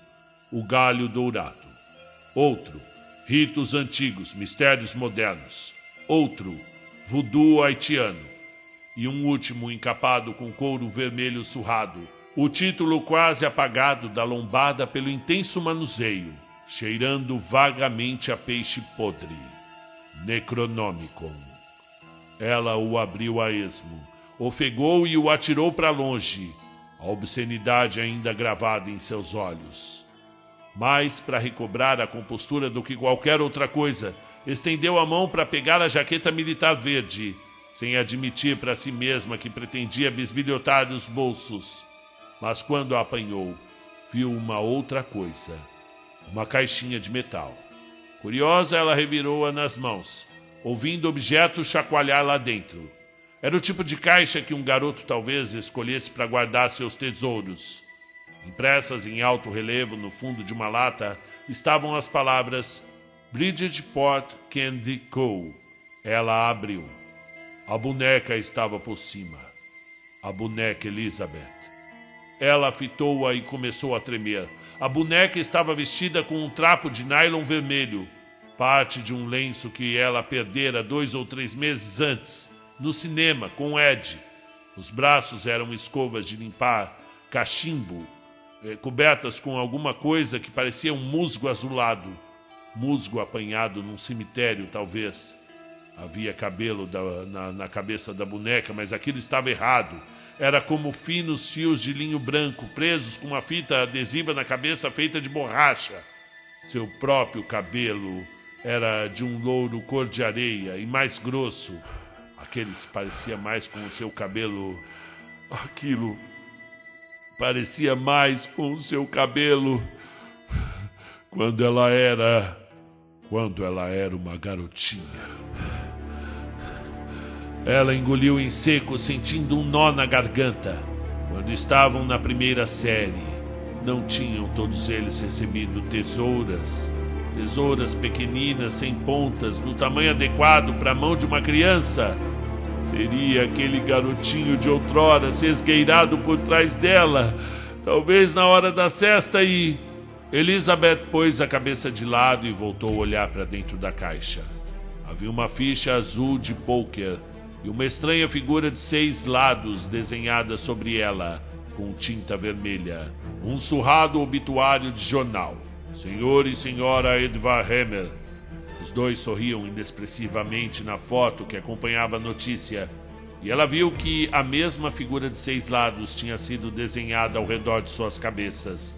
O Galho Dourado. Outro, Ritos Antigos, Mistérios Modernos. Outro, Voodoo Haitiano. E um último encapado com couro vermelho surrado. O título quase apagado da lombada pelo intenso manuseio, cheirando vagamente a peixe podre. Necronomicon. Ela o abriu a esmo, ofegou e o atirou para longe, a obscenidade ainda gravada em seus olhos. Mais para recobrar a compostura do que qualquer outra coisa, estendeu a mão para pegar a jaqueta militar verde, sem admitir para si mesma que pretendia bisbilhotar os bolsos. Mas quando a apanhou, viu uma outra coisa. Uma caixinha de metal. Curiosa, ela revirou-a nas mãos, ouvindo objetos chacoalhar lá dentro. Era o tipo de caixa que um garoto talvez escolhesse para guardar seus tesouros. Impressas em alto relevo no fundo de uma lata estavam as palavras Bridgeport Candy Co. Ela abriu. A boneca estava por cima. A boneca Elizabeth. Ela fitou-a e começou a tremer. A boneca estava vestida com um trapo de nylon vermelho, parte de um lenço que ela perdera 2 ou 3 meses antes, no cinema, com Ed. Os braços eram escovas de limpar, cachimbo, cobertas com alguma coisa que parecia um musgo azulado. Musgo apanhado num cemitério, talvez. Havia cabelo na cabeça da boneca, mas aquilo estava errado. Era como finos fios de linho branco, presos com uma fita adesiva na cabeça feita de borracha. Seu próprio cabelo era de um louro cor de areia e mais grosso. Aquele se parecia mais com o seu cabelo... Aquilo parecia mais com o seu cabelo quando ela era uma garotinha. Ela engoliu em seco, sentindo um nó na garganta. Quando estavam na primeira série, não tinham todos eles recebido tesouras pequeninas, sem pontas, no tamanho adequado para a mão de uma criança? Teria aquele garotinho de outrora se esgueirado por trás dela, talvez na hora da cesta, e... Elizabeth pôs a cabeça de lado e voltou a olhar para dentro da caixa. Havia uma ficha azul de pôquer e uma estranha figura de 6 lados desenhada sobre ela, com tinta vermelha, um surrado obituário de jornal. Senhor e senhora Edvard Hammer. Os dois sorriam inexpressivamente na foto que acompanhava a notícia, e ela viu que a mesma figura de 6 lados tinha sido desenhada ao redor de suas cabeças,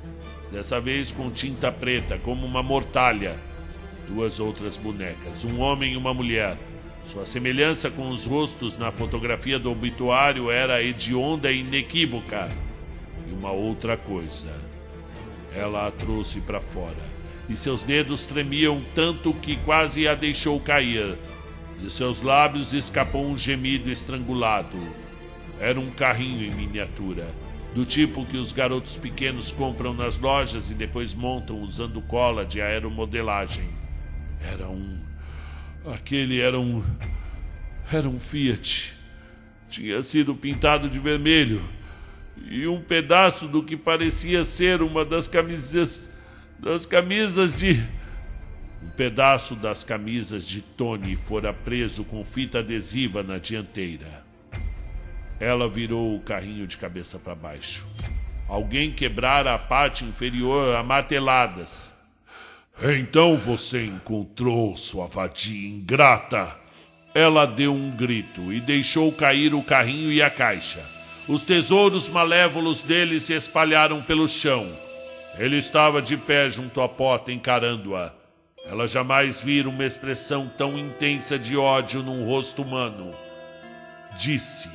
dessa vez com tinta preta, como uma mortalha. 2 outras bonecas, um homem e uma mulher. Sua semelhança com os rostos na fotografia do obituário era hedionda e inequívoca. E uma outra coisa. Ela a trouxe para fora, e seus dedos tremiam tanto que quase a deixou cair. De seus lábios escapou um gemido estrangulado. Era um carrinho em miniatura, do tipo que os garotos pequenos compram nas lojas e depois montam usando cola de aeromodelagem. Era um Fiat. Tinha sido pintado de vermelho, e um pedaço do que parecia ser uma das camisas de... Um pedaço das camisas de Tony fora preso com fita adesiva na dianteira. Ela virou o carrinho de cabeça para baixo. Alguém quebrara a parte inferior a marteladas. Então você encontrou, sua vadia ingrata! Ela deu um grito e deixou cair o carrinho e a caixa. Os tesouros malévolos dele se espalharam pelo chão. Ele estava de pé junto à porta encarando-a. Ela jamais vira uma expressão tão intensa de ódio num rosto humano. Disse: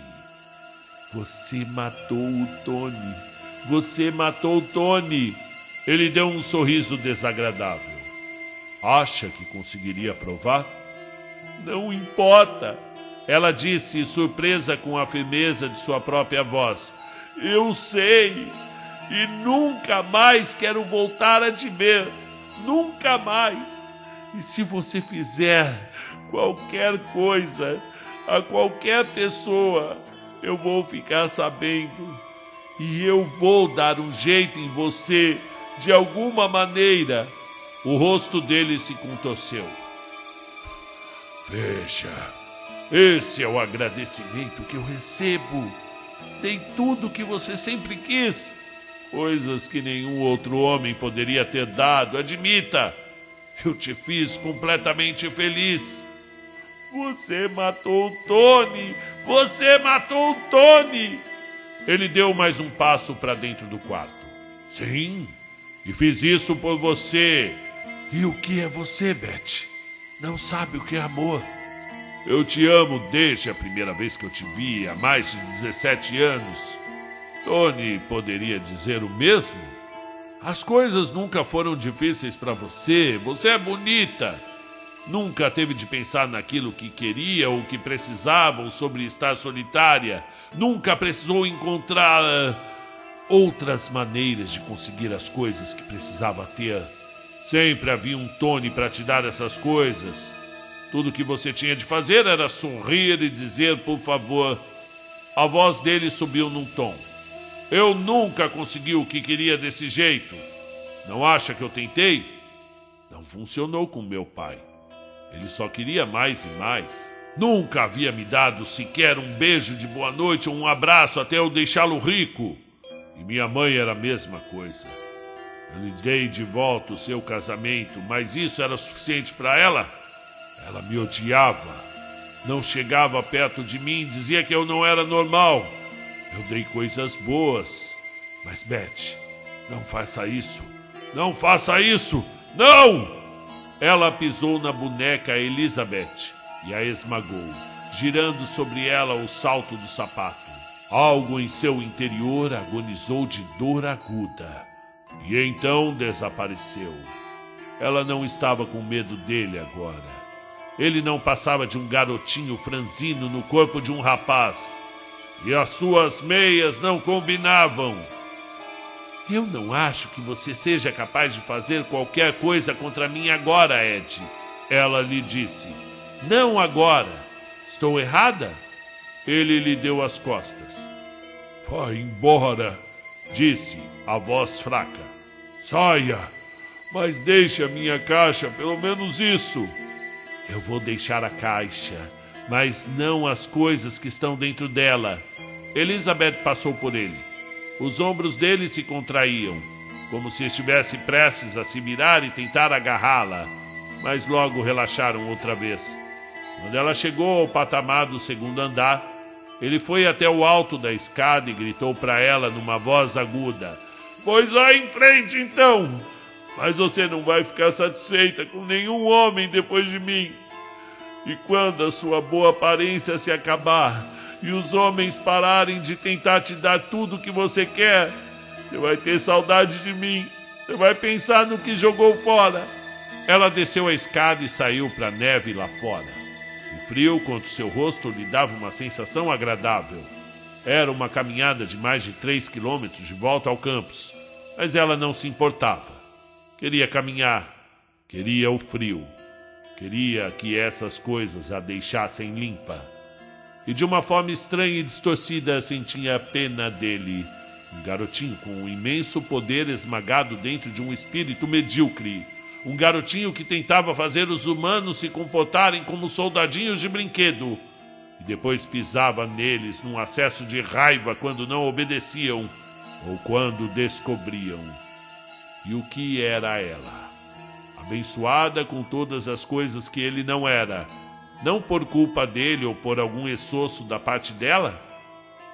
Você matou o Tony. Você matou o Tony. Ele deu um sorriso desagradável. Acha que conseguiria provar? Não importa. Ela disse, surpresa com a firmeza de sua própria voz. Eu sei. E nunca mais quero voltar a te ver. Nunca mais. E se você fizer qualquer coisa a qualquer pessoa, eu vou ficar sabendo. E eu vou dar um jeito em você de alguma maneira. O rosto dele se contorceu. Veja, esse é o agradecimento que eu recebo. Dei tudo o que você sempre quis. Coisas que nenhum outro homem poderia ter dado, admita. Eu te fiz completamente feliz. Você matou o Tony! Você matou o Tony! Ele deu mais um passo para dentro do quarto. Sim, e fiz isso por você. E o que é você, Beth? Não sabe o que é amor. Eu te amo desde a primeira vez que eu te vi, há mais de 17 anos. Tony poderia dizer o mesmo? As coisas nunca foram difíceis para você. Você é bonita. Nunca teve de pensar naquilo que queria ou que precisava ou sobre estar solitária. Nunca precisou encontrar outras maneiras de conseguir as coisas que precisava ter. Sempre havia um Tony para te dar essas coisas. Tudo que você tinha de fazer era sorrir e dizer por favor. A voz dele subiu num tom. Eu nunca consegui o que queria desse jeito. Não acha que eu tentei? Não funcionou com meu pai. Ele só queria mais e mais. Nunca havia me dado sequer um beijo de boa noite ou um abraço até eu deixá-lo rico. E minha mãe era a mesma coisa. Eu lhe dei de volta o seu casamento, mas isso era suficiente para ela? Ela me odiava. Não chegava perto de mim, dizia que eu não era normal. Eu dei coisas boas. Mas, Beth, não faça isso. Não faça isso! Não! Ela pisou na boneca Elizabeth e a esmagou, girando sobre ela o salto do sapato. Algo em seu interior agonizou de dor aguda. E então desapareceu. Ela não estava com medo dele agora. Ele não passava de um garotinho franzino no corpo de um rapaz. E as suas meias não combinavam. Eu não acho que você seja capaz de fazer qualquer coisa contra mim agora, Ed. Ela lhe disse. Não agora. Estou errada? Ele lhe deu as costas. Vá embora, disse, a voz fraca. Saia, mas deixe a minha caixa, pelo menos isso. Eu vou deixar a caixa, mas não as coisas que estão dentro dela. Elizabeth passou por ele. Os ombros dele se contraíam, como se estivesse prestes a se virar e tentar agarrá-la, mas logo relaxaram outra vez. Quando ela chegou ao patamar do segundo andar, ele foi até o alto da escada e gritou para ela numa voz aguda: "Pois lá em frente, então! Mas você não vai ficar satisfeita com nenhum homem depois de mim. E quando a sua boa aparência se acabar e os homens pararem de tentar te dar tudo o que você quer, você vai ter saudade de mim. Você vai pensar no que jogou fora." Ela desceu a escada e saiu para a neve lá fora. O frio contra o seu rosto lhe dava uma sensação agradável. Era uma caminhada de mais de 3 quilômetros de volta ao campus, mas ela não se importava. Queria caminhar, queria o frio, queria que essas coisas a deixassem limpa. E de uma forma estranha e distorcida sentia pena dele, um garotinho com um imenso poder esmagado dentro de um espírito medíocre. Um garotinho que tentava fazer os humanos se comportarem como soldadinhos de brinquedo e depois pisava neles num acesso de raiva quando não obedeciam ou quando descobriam. E o que era ela? Abençoada com todas as coisas que ele não era, não por culpa dele ou por algum esforço da parte dela?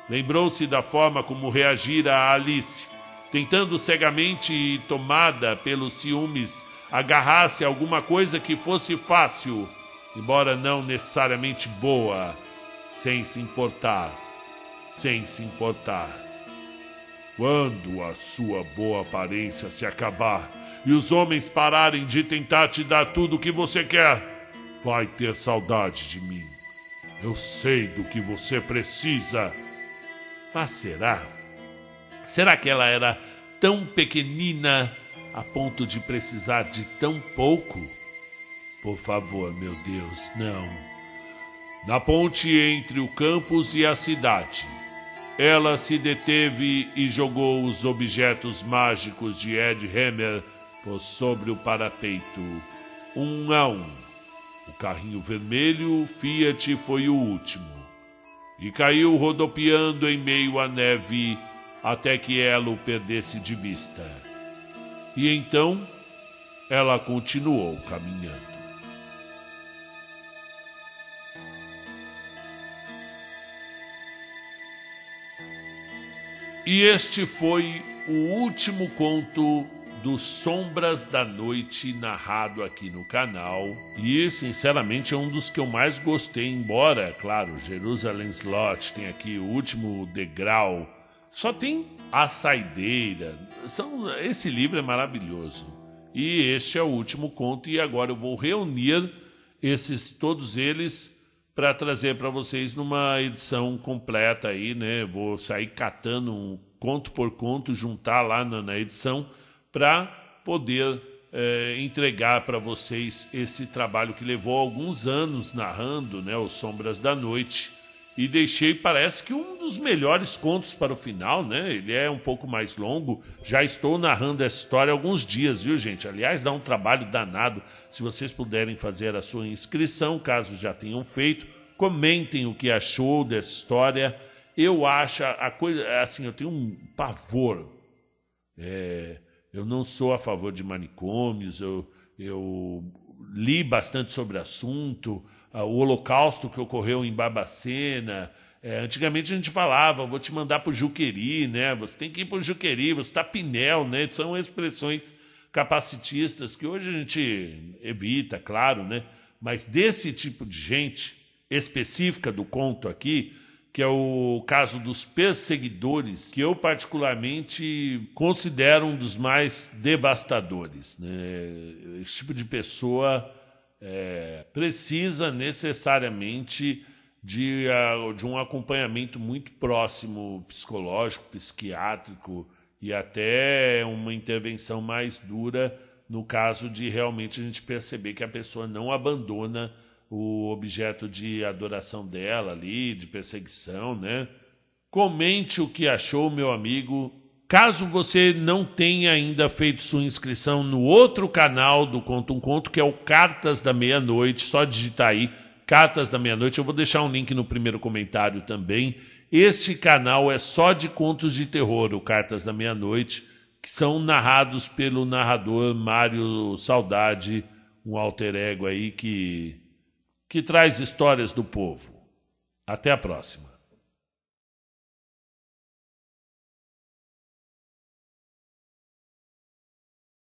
Lembrou-se da forma como reagira a Alice, tentando cegamente e tomada pelos ciúmes agarrar-se a alguma coisa que fosse fácil, embora não necessariamente boa, sem se importar. Quando a sua boa aparência se acabar e os homens pararem de tentar te dar tudo o que você quer, vai ter saudade de mim. Eu sei do que você precisa. Mas será? Será que ela era tão pequenina a ponto de precisar de tão pouco? Por favor, meu Deus, não. Na ponte entre o campus e a cidade, ela se deteve e jogou os objetos mágicos de Ed Hammer por sobre o parapeito, um a um. O carrinho vermelho Fiat foi o último, e caiu rodopiando em meio à neve até que ela o perdesse de vista. E então ela continuou caminhando. E este foi o último conto dos Sombras da Noite, narrado aqui no canal. E, sinceramente, é um dos que eu mais gostei, embora, claro, Jerusalem Slot tem aqui o último degrau. Só tem A Saideira. Esse livro é maravilhoso. E este é o último conto, e agora eu vou reunir todos eles para trazer para vocês numa edição completa aí, né? Vou sair catando um conto por conto, juntar lá na edição para poder entregar para vocês esse trabalho que levou alguns anos narrando, né? Os Sombras da Noite. E deixei, parece que um dos melhores contos para o final, né? Ele é um pouco mais longo. Já estou narrando essa história há alguns dias, viu, gente? Aliás, dá um trabalho danado. Se vocês puderem fazer a sua inscrição, caso já tenham feito, comentem o que achou dessa história. Eu acho a coisa... Assim, eu tenho um pavor. Eu não sou a favor de manicômios. Eu li bastante sobre o assunto. O Holocausto que ocorreu em Barbacena. Antigamente a gente falava, vou te mandar para o Juqueri, né? Você tem que ir para o Juqueri, você está Pinel, né? São expressões capacitistas que hoje a gente evita, claro, né? Mas desse tipo de gente específica do conto aqui, que é o caso dos perseguidores, que eu particularmente considero um dos mais devastadores, né? Esse tipo de pessoa precisa necessariamente de um acompanhamento muito próximo, psicológico, psiquiátrico, e até uma intervenção mais dura no caso de realmente a gente perceber que a pessoa não abandona o objeto de adoração dela ali, de perseguição, né? Comente o que achou, meu amigo. Caso você não tenha ainda feito sua inscrição no outro canal do Conto um Conto, que é o Cartas da Meia-Noite, só digitar aí, Cartas da Meia-Noite. Eu vou deixar um link no primeiro comentário também. este canal é só de contos de terror, o Cartas da Meia-Noite, que são narrados pelo narrador Mário Saudade, um alter ego aí que traz histórias do povo. Até a próxima.